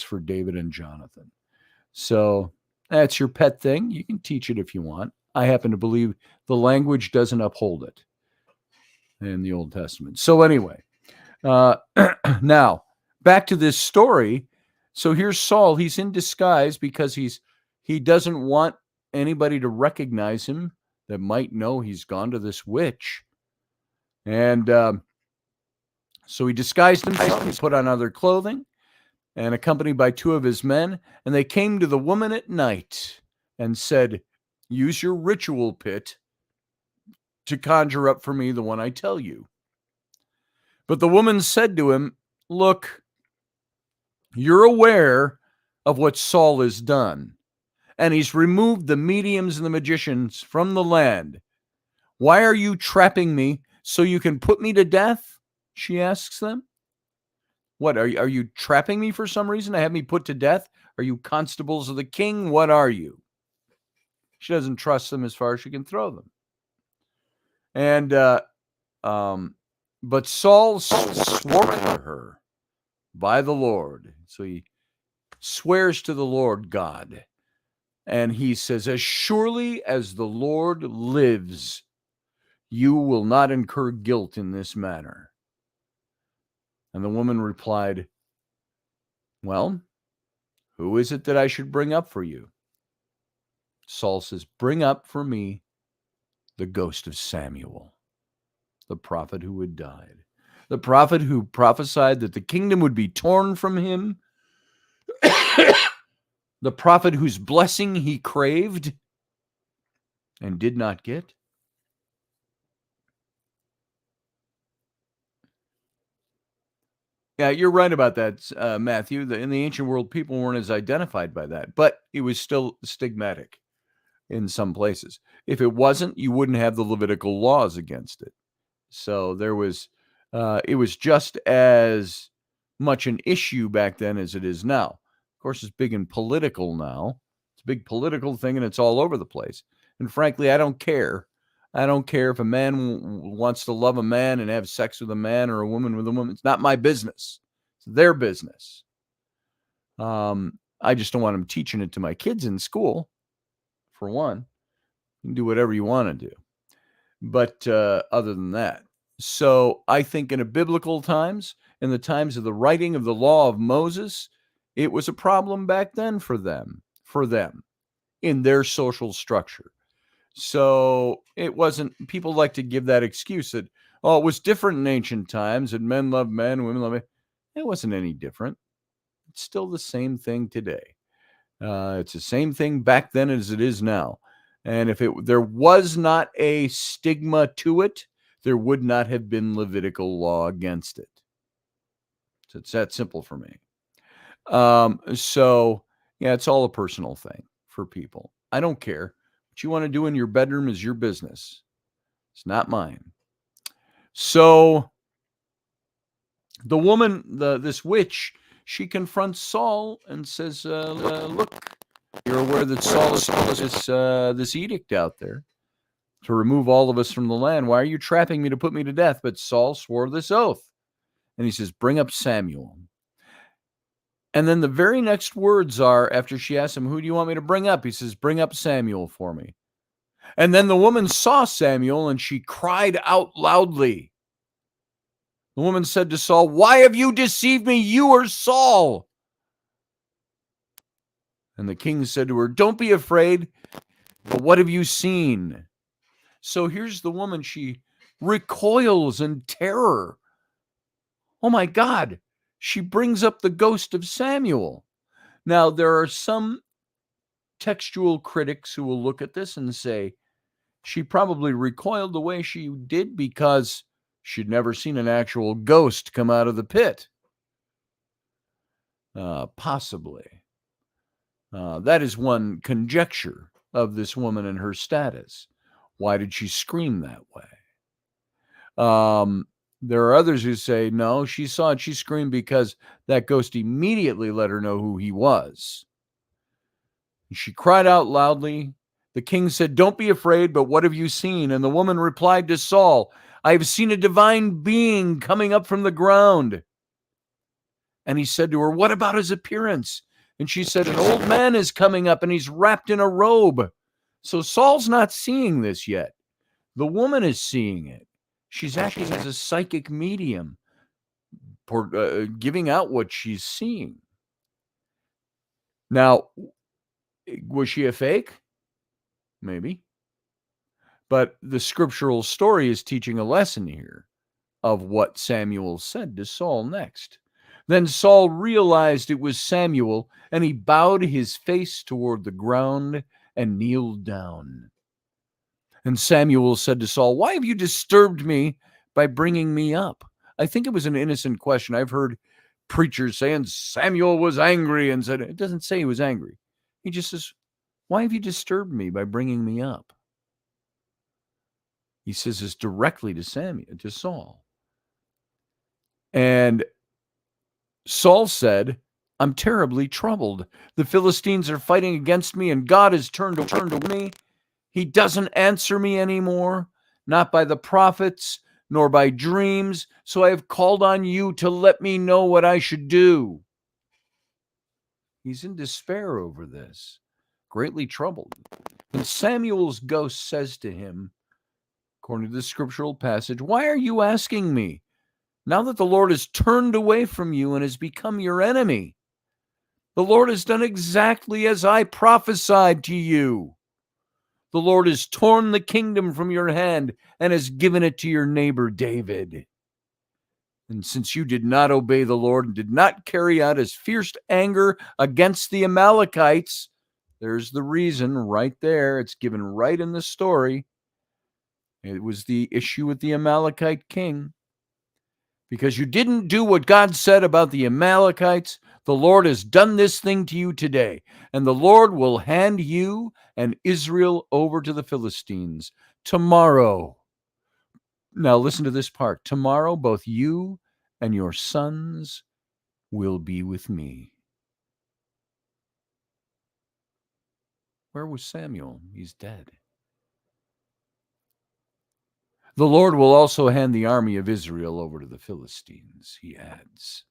for David and Jonathan. So that's your pet thing. You can teach it if you want. I happen to believe the language doesn't uphold it in the Old Testament. So anyway, now back to this story. So here's Saul. He's in disguise because he doesn't want anybody to recognize him that might know he's gone to this witch. And so he disguised himself. He put on other clothing and accompanied by two of his men. And they came to the woman at night and said, use your ritual pit to conjure up for me the one I tell you. But the woman said to him, look, you're aware of what Saul has done, and he's removed the mediums and the magicians from the land. Why are you trapping me so you can put me to death? She asks them. What, are you trapping me for some reason to have me put to death? Are you constables of the king? What are you? She doesn't trust them as far as she can throw them. And but Saul swore to her by the Lord. So he swears to the Lord God. And he says, as surely as the Lord lives, you will not incur guilt in this matter. And the woman replied, well, who is it that I should bring up for you? Saul says, bring up for me the ghost of Samuel, the prophet who had died, the prophet who prophesied that the kingdom would be torn from him, the prophet whose blessing he craved and did not get. Yeah, you're right about that, Matthew. In the ancient world, people weren't as identified by that, but it was still stigmatic in some places. If it wasn't, you wouldn't have the Levitical laws against it. So there was, it was just as much an issue back then as it is now. Of course, it's big and political now. It's a big political thing, and it's all over the place. And frankly, I don't care. I don't care if a man wants to love a man and have sex with a man or a woman with a woman. It's not my business. It's their business. I just don't want them teaching it to my kids in school, for one. You can do whatever you want to do. But other than that. So I think in a biblical times, in the times of the writing of the law of Moses, it was a problem back then for them in their social structure. So it wasn't, people like to give that excuse that, oh, it was different in ancient times and men love men, women love men. It wasn't any different. It's still the same thing today. It's the same thing back then as it is now. And if there was not a stigma to it, there would not have been Levitical law against it. So it's that simple for me. So yeah, it's all a personal thing for people. I don't care. What you want to do in your bedroom is your business. It's not mine. So the woman, this witch, she confronts Saul and says, look, you're aware that Saul has this edict out there to remove all of us from the land. Why are you trapping me to put me to death? But Saul swore this oath. And he says, bring up Samuel. And then the very next words are, after she asks him, who do you want me to bring up? He says, bring up Samuel for me. And then the woman saw Samuel and she cried out loudly. The woman said to Saul, why have you deceived me? You are Saul. And the king said to her, don't be afraid, but what have you seen? So here's the woman. She recoils in terror. Oh my God. She brings up the ghost of Samuel. Now, there are some textual critics who will look at this and say, she probably recoiled the way she did because she'd never seen an actual ghost come out of the pit. Possibly. That is one conjecture of this woman and her status. Why did she scream that way? There are others who say, no, she saw it. She screamed because that ghost immediately let her know who he was. She cried out loudly, The king said, "Don't be afraid, but what have you seen?" And the woman replied to Saul, "I have seen a divine being coming up from the ground." And he said to her, "What about his appearance?" And she said, "An old man is coming up and he's wrapped in a robe." So Saul's not seeing this yet. The woman is seeing it. She's acting as a psychic medium, giving out what she's seeing. Now, was she a fake? Maybe. But the scriptural story is teaching a lesson here of what Samuel said to Saul next. Then Saul realized it was Samuel, and he bowed his face toward the ground and kneeled down. And Samuel said to Saul, "Why have you disturbed me by bringing me up?" I think it was an innocent question. I've heard preachers saying Samuel was angry and said, it doesn't say he was angry. He just says, "Why have you disturbed me by bringing me up?" He says this directly to Saul. And Saul said, "I'm terribly troubled. The Philistines are fighting against me, and God has turned to me. He doesn't answer me anymore, not by the prophets, nor by dreams. So I have called on you to let me know what I should do." He's in despair over this, greatly troubled. And Samuel's ghost says to him, according to the scriptural passage, "Why are you asking me? Now that the Lord has turned away from you and has become your enemy, the Lord has done exactly as I prophesied to you. The Lord has torn the kingdom from your hand and has given it to your neighbor David. And since you did not obey the Lord and did not carry out his fierce anger against the Amalekites," there's the reason right there. It's given right in the story. It was the issue with the Amalekite king. "Because you didn't do what God said about the Amalekites, the Lord has done this thing to you today, and the Lord will hand you and Israel over to the Philistines tomorrow." Now listen to this part. "Tomorrow, both you and your sons will be with me." Where was Samuel? He's dead. "The Lord will also hand the army of Israel over to the Philistines," he adds.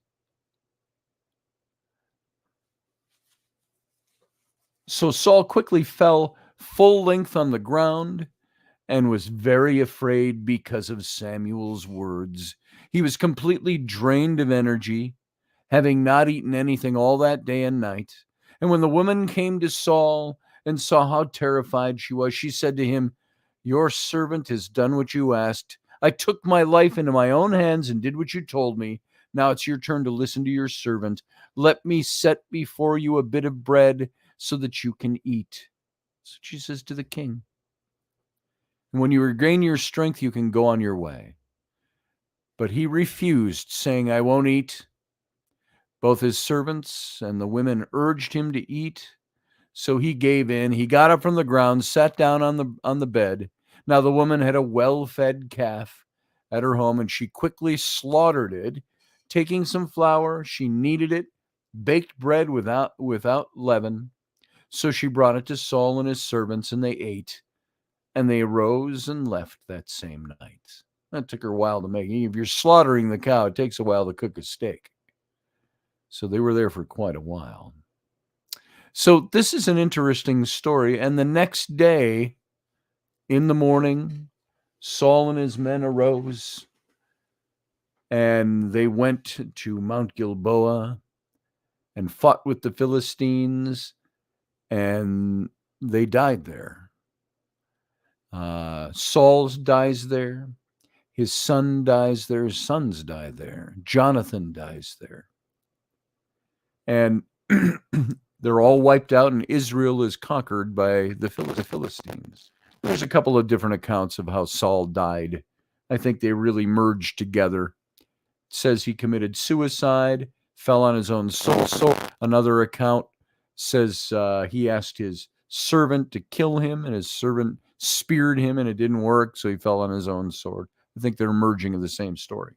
So Saul quickly fell full length on the ground and was very afraid because of Samuel's words. He was completely drained of energy, having not eaten anything all that day and night. And when the woman came to Saul and saw how terrified she was, she said to him, "Your servant has done what you asked. I took my life into my own hands and did what you told me. Now it's your turn to listen to your servant. Let me set before you a bit of bread so that you can eat." So she says to the king, "And when you regain your strength, you can go on your way." But he refused, saying, "I won't eat." Both his servants and the women urged him to eat, so he gave in. He got up from the ground, sat down on the bed. Now the woman had a well-fed calf at her home, and she quickly slaughtered it. Taking some flour, she kneaded it, baked bread without leaven. So she brought it to Saul and his servants, and they ate. And they arose and left that same night. That took her a while to make. If you're slaughtering the cow, it takes a while to cook a steak. So they were there for quite a while. So this is an interesting story. And the next day, in the morning, Saul and his men arose, and they went to Mount Gilboa and fought with the Philistines, and they died there. Saul dies there. His son dies there. His sons die there. Jonathan dies there. And they're all wiped out, and Israel is conquered by the Philistines. There's a couple of different accounts of how Saul died. I think they really merged together. It says he committed suicide, fell on his own sword. Another account says he asked his servant to kill him, and his servant speared him, and it didn't work, so he fell on his own sword. I think they're merging of the same story.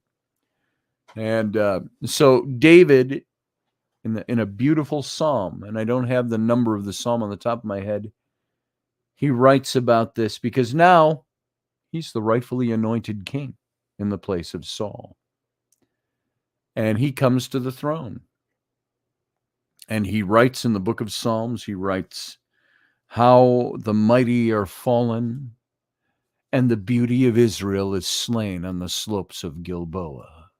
And so David, in a beautiful psalm, and I don't have the number of the psalm on the top of my head, he writes about this because now he's the rightfully anointed king in the place of Saul. And he comes to the throne. And he writes in the book of Psalms, he writes how the mighty are fallen and the beauty of Israel is slain on the slopes of Gilboa.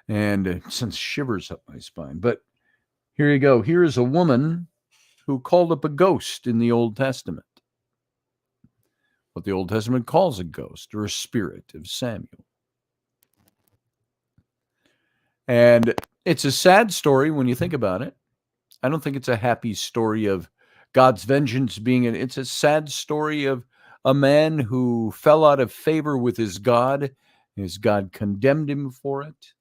And it sends shivers up my spine. But here you go. Here is a woman who called up a ghost in the Old Testament. What the Old Testament calls a ghost or a spirit of Samuel. And it's a sad story when you think about it. I don't think it's a happy story of God's vengeance being it's a sad story of a man who fell out of favor with his God. His God condemned him for it.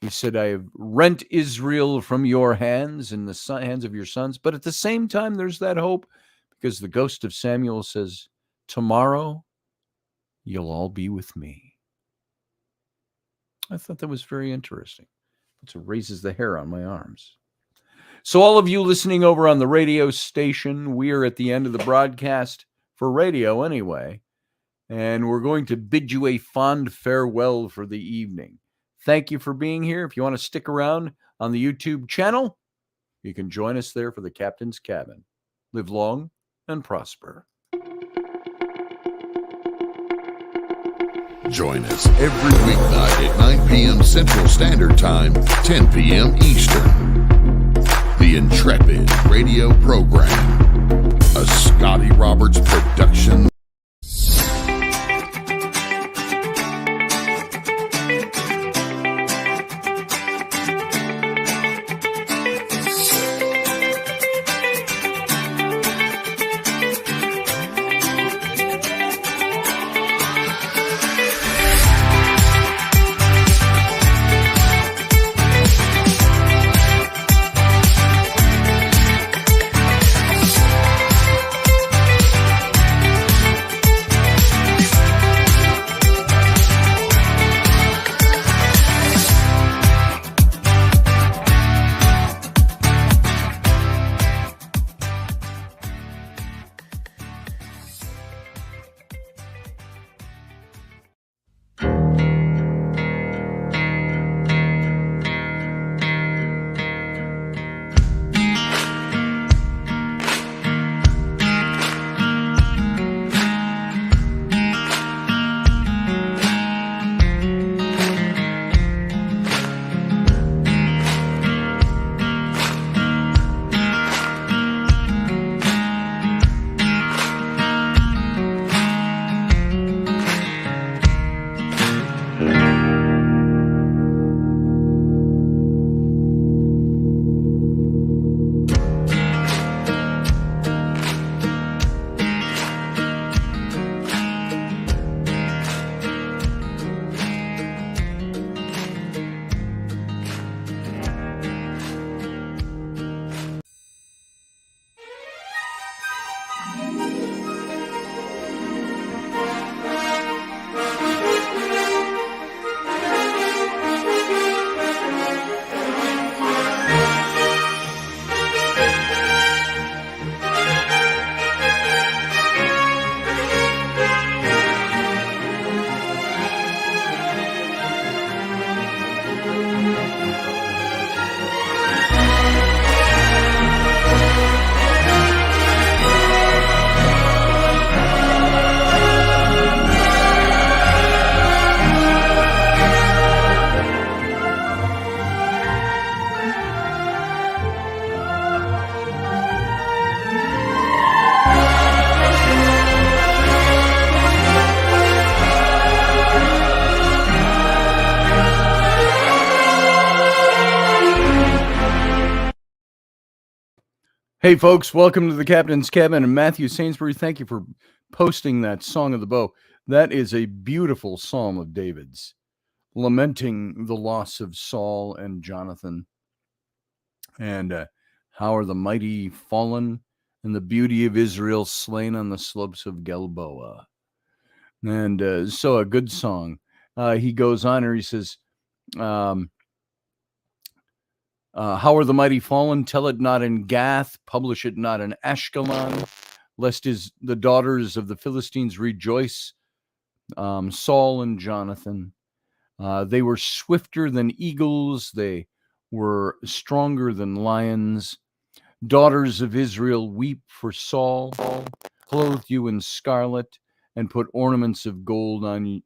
He said, I have rent Israel from your hands and the hands of your sons. But at the same time, there's that hope because the ghost of Samuel says, tomorrow you'll all be with me. I thought that was very interesting. It raises the hair on my arms. So all of you listening over on the radio station, we are at the end of the broadcast for radio anyway, and we're going to bid you a fond farewell for the evening. Thank you for being here. If you want to stick around on the YouTube channel, you can join us there for the Captain's Cabin. Live long and prosper. Join us every weeknight at 9 p.m. Central Standard Time, 10 p.m. Eastern. The Intrepid Radio Program, a Scotty Roberts production. Hey, folks, welcome to the Captain's Cabin. And Matthew Sainsbury, thank you for posting that Song of the Bow. That is a beautiful psalm of David's, lamenting the loss of Saul and Jonathan. And how are the mighty fallen and the beauty of Israel slain on the slopes of Gilboa. And so a good song. He goes on, or he says, How are the mighty fallen? Tell it not in Gath, publish it not in Ashkelon, lest the daughters of the Philistines rejoice. Saul and Jonathan. They were swifter than eagles. They were stronger than lions. Daughters of Israel, weep for Saul, clothe you in scarlet, and put ornaments of gold on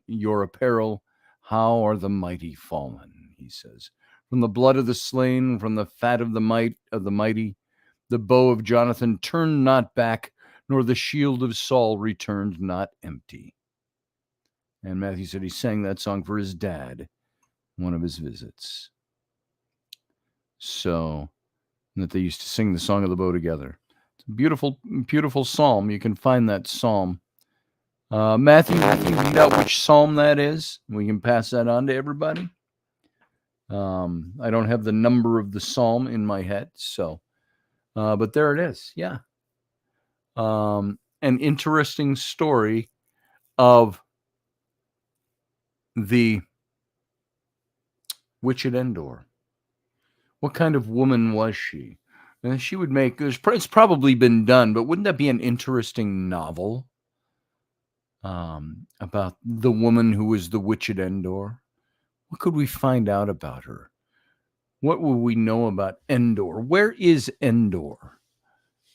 your apparel. How are the mighty fallen? He says. From the blood of the slain, from the fat of the mighty, the bow of Jonathan turned not back, nor the shield of Saul returned not empty. And Matthew said he sang that song for his dad, one of his visits. So that they used to sing the song of the bow together. It's a beautiful, beautiful psalm. You can find that psalm. Matthew, read out which psalm that is. We can pass that on to everybody. I don't have the number of the psalm in my head, so, but there it is. Yeah. An interesting story of the witch at Endor. What kind of woman was she? And she would make, it's probably been done, but wouldn't that be an interesting novel about the woman who was the witch at Endor? What could we find out about her? What will we know about Endor? Where is Endor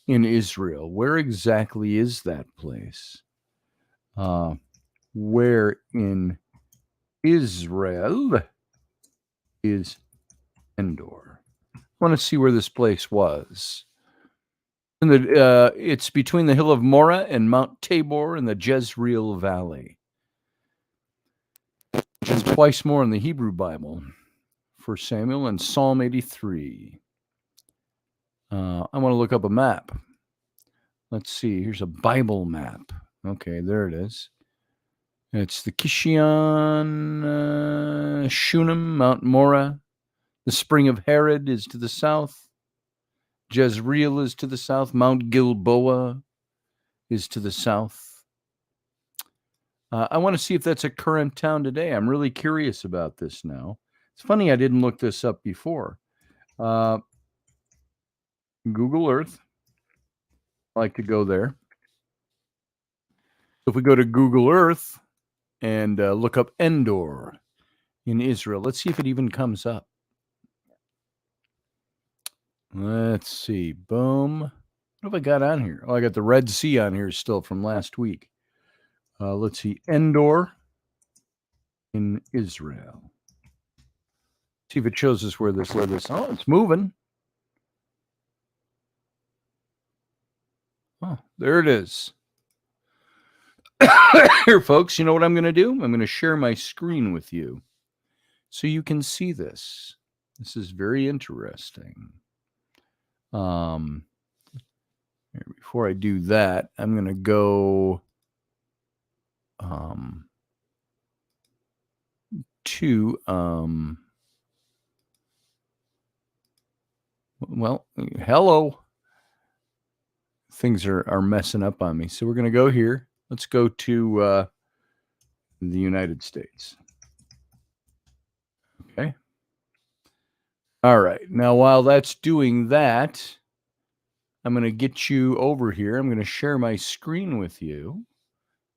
in Israel? Where exactly is that place? Where in Israel is Endor? I want to see where this place was. It's between the hill of Moreh and Mount Tabor in the Jezreel Valley. And twice more in the Hebrew Bible, 1 Samuel and Psalm 83. I want to look up a map. Let's see. Here's a Bible map. Okay, there it is. It's the Kishion, Shunem, Mount Moreh. The spring of Herod is to the south. Jezreel is to the south. Mount Gilboa is to the south. I want to see if that's a current town today. I'm really curious about this now. It's funny I didn't look this up before. Google Earth. I like to go there. If we go to Google Earth and look up Endor in Israel, let's see if it even comes up. Let's see. Boom. What have I got on here? Oh, I got the Red Sea on here still from last week. Let's see. Endor in Israel. See if it shows us where this. Oh, it's moving. Oh, there it is. Here, folks, you know what I'm going to do? I'm going to share my screen with you so you can see this. This is very interesting. Before I do that, I'm going to go to well, hello. Things are messing up on me. So we're going to go here. Let's go to the United States. Okay. All right. Now, while that's doing that, I'm going to get you over here. I'm going to share my screen with you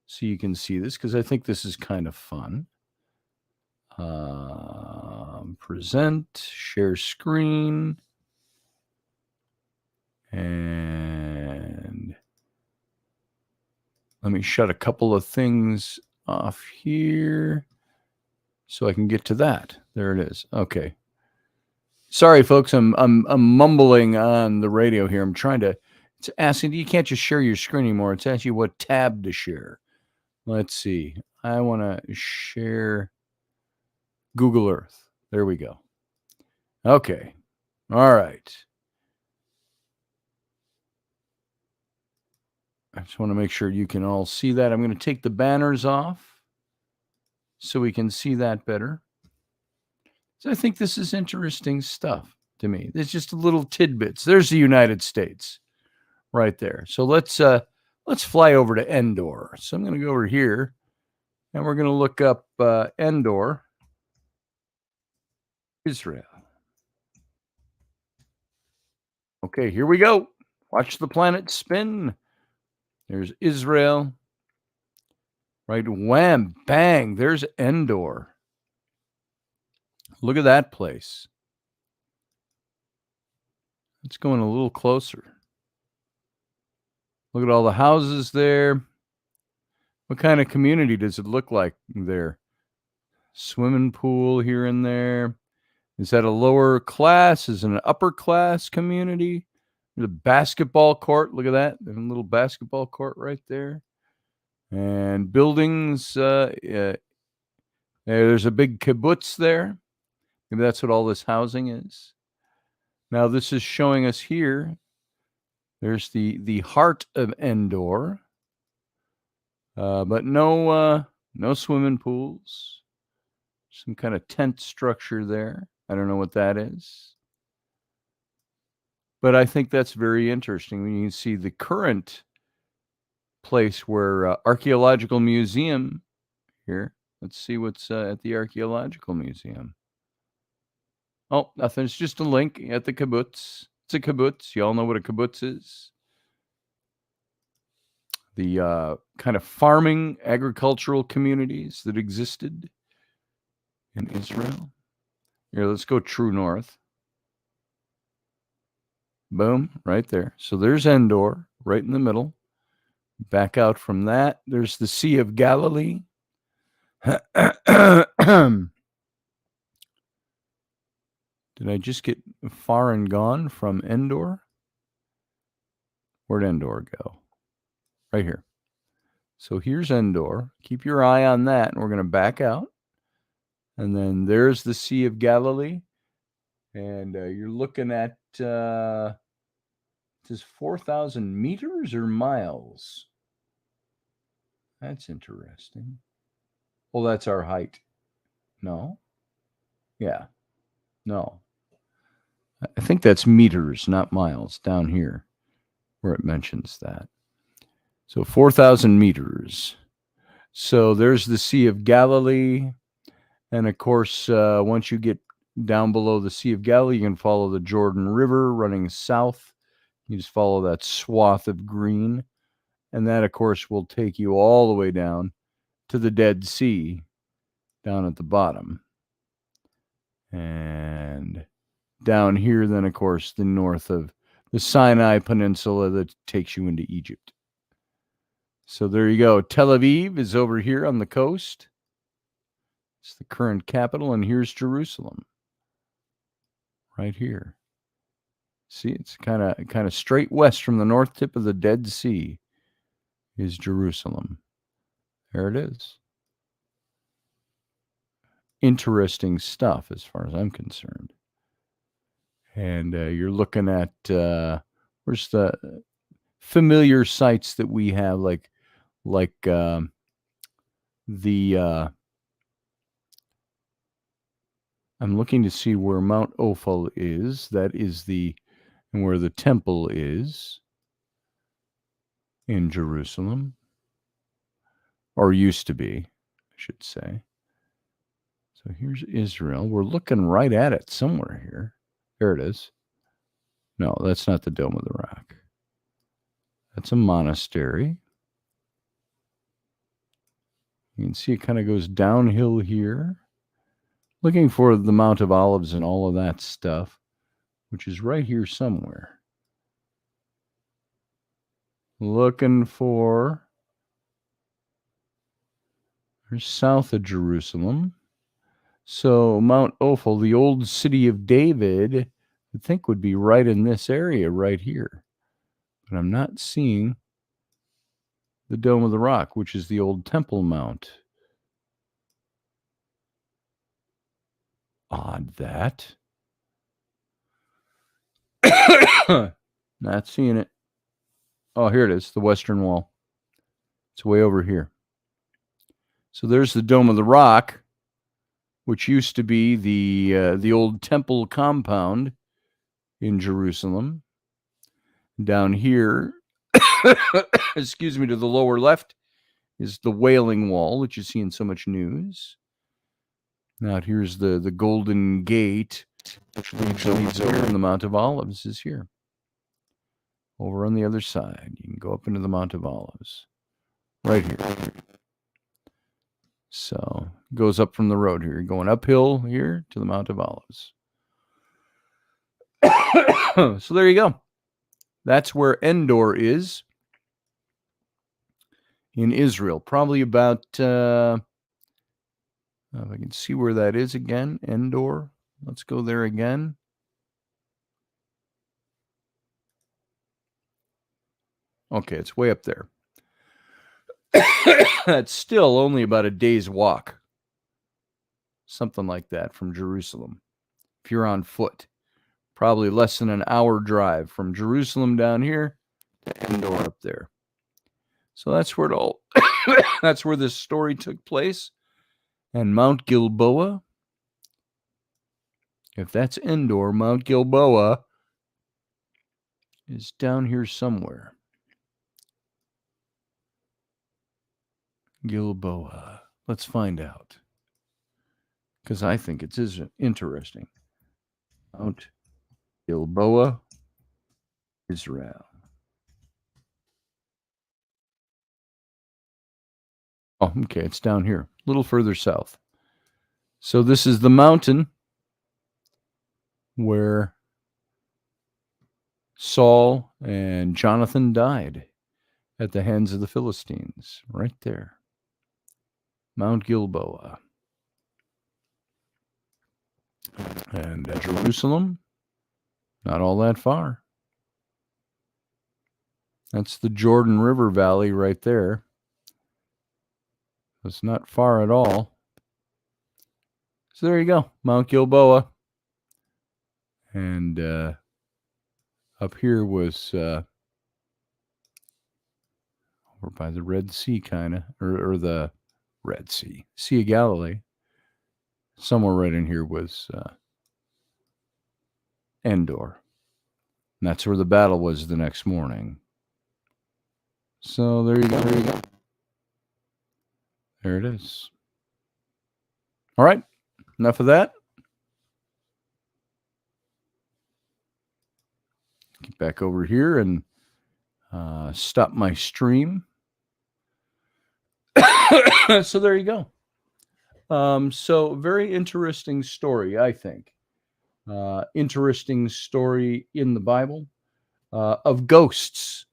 so you can see this because I think this is kind of fun. Present, share screen, and let me shut a couple of things off here so I can get to that. There it is. Okay. Sorry, folks. I'm mumbling on the radio here. I'm trying to. It's asking you can't just share your screen anymore. It's asking you what tab to share. Let's see. I want to share Google Earth. There we go. Okay. All right. I just want to make sure you can all see that. I'm going to take the banners off so we can see that better. So I think this is interesting stuff to me. There's just little tidbits. There's the United States right there. So let's fly over to Endor. So I'm going to go over here and we're going to look up Endor, Israel. Okay, here we go. Watch the planet spin. There's Israel. Right, wham, bang, there's Endor. Look at that place. It's going a little closer. Look at all the houses there. What kind of community does it look like there? Swimming pool here and there. Is that a lower class? Is it an upper class community? There's a basketball court. Look at that. There's a little basketball court right there. And buildings. There's a big kibbutz there. Maybe that's what all this housing is. Now this is showing us here. There's the heart of Endor. But no swimming pools. Some kind of tent structure there. I don't know what that is. But I think that's very interesting when you see the current place where archaeological museum here. Let's see what's at the archaeological museum. Oh, nothing. It's just a link at the kibbutz. It's a kibbutz. You all know what a kibbutz is. The kind of farming, agricultural communities that existed in Israel. Here, let's go true north. Boom, right there. So there's Endor, right in the middle. Back out from that, there's the Sea of Galilee. Did I just get far and gone from Endor? Where'd Endor go? Right here. So here's Endor. Keep your eye on that, and we're going to back out. And then there's the Sea of Galilee. And you're looking at, is 4,000 meters or miles? That's interesting. Well, that's our height. No? Yeah. No. I think that's meters, not miles, down here where it mentions that. So 4,000 meters. So there's the Sea of Galilee. And of course, once you get down below the Sea of Galilee, you can follow the Jordan River running south. You just follow that swath of green. And that, of course, will take you all the way down to the Dead Sea down at the bottom. And down here, then, of course, the north of the Sinai Peninsula that takes you into Egypt. So there you go. Tel Aviv is over here on the coast. It's the current capital, and here's Jerusalem. Right here. See, it's kind of straight west from the north tip of the Dead Sea is Jerusalem. There it is. Interesting stuff as far as I'm concerned. And you're looking at where's the familiar sites that we have, like I'm looking to see where Mount Ophel is. That is and where the temple is in Jerusalem, or used to be, I should say. So here's Israel. We're looking right at it somewhere here. There it is. No, that's not the Dome of the Rock. That's a monastery. You can see it kind of goes downhill here. Looking for the Mount of Olives and all of that stuff, which is right here somewhere. Looking for... There's south of Jerusalem. So Mount Ophel, the old city of David, I think would be right in this area right here. But I'm not seeing the Dome of the Rock, which is the old Temple Mount. Odd that. Not seeing it. Oh, here it is, the Western Wall. It's way over here. So there's the Dome of the Rock, which used to be the old temple compound in Jerusalem. Down here, excuse me, to the lower left is the Wailing Wall that you see in so much news. Now here's the Golden Gate, which leads over, and the Mount of Olives is here. over on the other side. You can go up into the Mount of Olives. Right here. So it goes up from the road here. You're going uphill here to the Mount of Olives. So there you go. That's where Endor is in Israel. Probably about, if I can see where that is again, Endor. Let's go there again. Okay, it's way up there. That's still only about a day's walk. Something like that from Jerusalem. If you're on foot. Probably less than an hour drive from Jerusalem down here to Endor up there. So that's where it all that's where this story took place. And Mount Gilboa, if that's Endor, Mount Gilboa is down here somewhere. Gilboa. Let's find out. Because I think it's interesting. Mount Gilboa, Israel. Oh, okay, it's down here, a little further south. So this is the mountain where Saul and Jonathan died at the hands of the Philistines, right there. Mount Gilboa. And Jerusalem, not all that far. That's the Jordan River Valley right there. It's not far at all. So there you go, Mount Gilboa. And up here was over by the Red Sea, kind of, or the Red Sea, Sea of Galilee. Somewhere right in here was Endor. And that's where the battle was the next morning. So there you go. There you go. There it is. All right. Enough of that. Get back over here and stop my stream. So there you go. So very interesting story, I think. Interesting story in the Bible of ghosts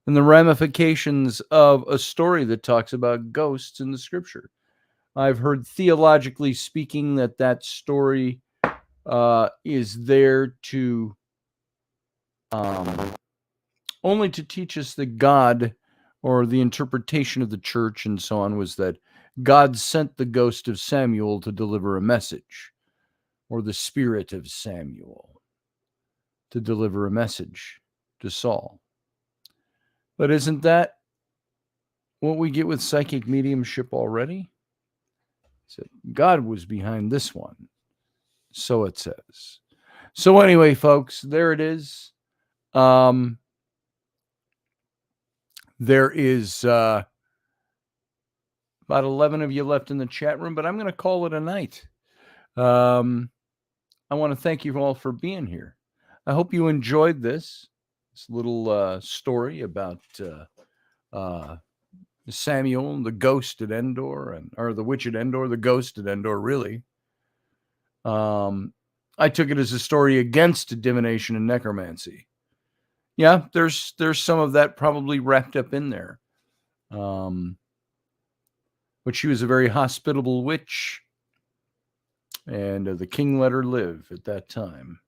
and the ramifications of a story that talks about ghosts in the scripture. I've heard theologically speaking that story is there to only to teach us that God, or the interpretation of the church and so on, was that God sent the ghost of Samuel to deliver a message, or the spirit of Samuel to deliver a message to Saul. But isn't that what we get with psychic mediumship already? So God was behind this one, so it says. So anyway, folks, there it is. There is about 11 of you left in the chat room, but I'm going to call it a night. I want to thank you all for being here. I hope you enjoyed this little story about Samuel, the ghost at Endor, or the witch at Endor, the ghost at Endor, really. I took it as a story against divination and necromancy. Yeah, there's some of that probably wrapped up in there. But she was a very hospitable witch, and the king let her live at that time.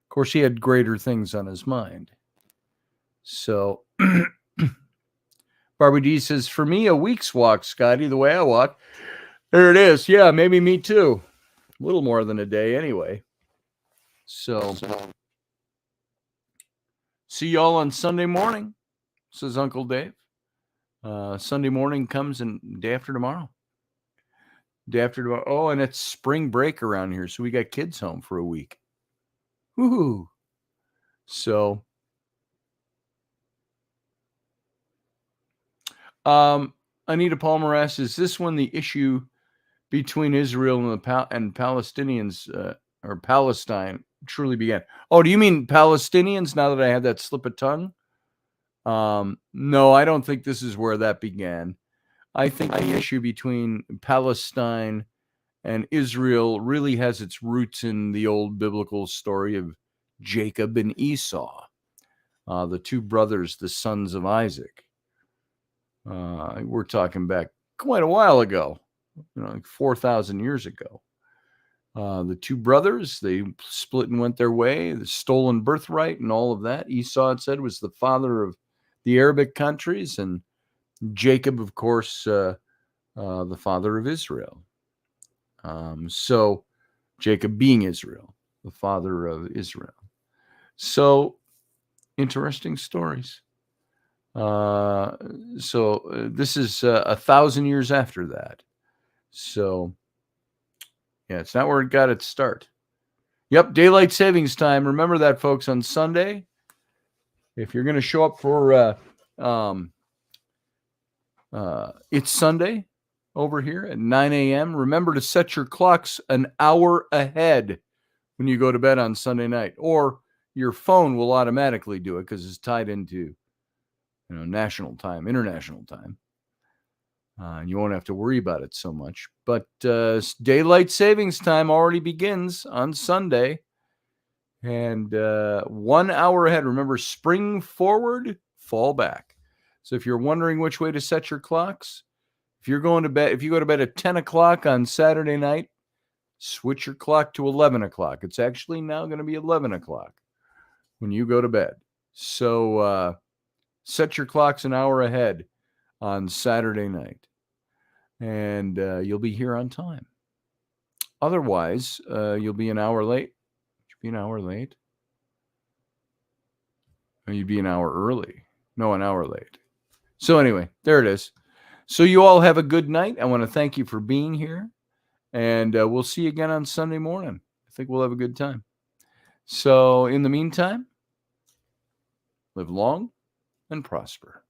Of course, he had greater things on his mind. So, Barbie D says, for me, a week's walk, Scotty, the way I walk. There it is. Yeah, maybe me too. A little more than a day anyway. So see y'all on Sunday morning, says Uncle Dave. Sunday morning comes in day after tomorrow. Day after tomorrow. Oh, and it's spring break around here, so we got kids home for a week. Woohoo! So, Anita Palmer asks, is this when the issue between Israel and Palestinians or Palestine truly began? Oh, do you mean Palestinians? Now that I had that slip of tongue, No, I don't think this is where that began. I think the issue between Palestine and Israel really has its roots in the old biblical story of Jacob and Esau, the two brothers, the sons of Isaac. We're talking back quite a while ago, like 4,000 years ago. The two brothers, they split and went their way, the stolen birthright and all of that. Esau, it said, was the father of the Arabic countries, and Jacob, of course, the father of Israel. So Jacob being Israel, the father of Israel. So interesting stories. This is 1,000 years after that. So yeah, it's not where it got its start. Yep, daylight savings time. Remember that, folks, on Sunday. If you're going to show up for It's Sunday over here at 9 a.m., remember to set your clocks an hour ahead when you go to bed on Sunday night, or your phone will automatically do it because it's tied into national time, international time. And you won't have to worry about it so much. But daylight savings time already begins on Sunday. And 1 hour ahead. Remember, spring forward, fall back. So if you're wondering which way to set your clocks, if you go to bed at 10 o'clock on Saturday night, switch your clock to 11 o'clock. It's actually now going to be 11 o'clock when you go to bed. So set your clocks an hour ahead on Saturday night, and you'll be here on time. Otherwise, you'll be an hour late. You'd be an hour late. Or you'd be an hour early. No, an hour late. So anyway, there it is. So you all have a good night. I want to thank you for being here, and we'll see you again on Sunday morning. I think we'll have a good time. So in the meantime, live long and prosper.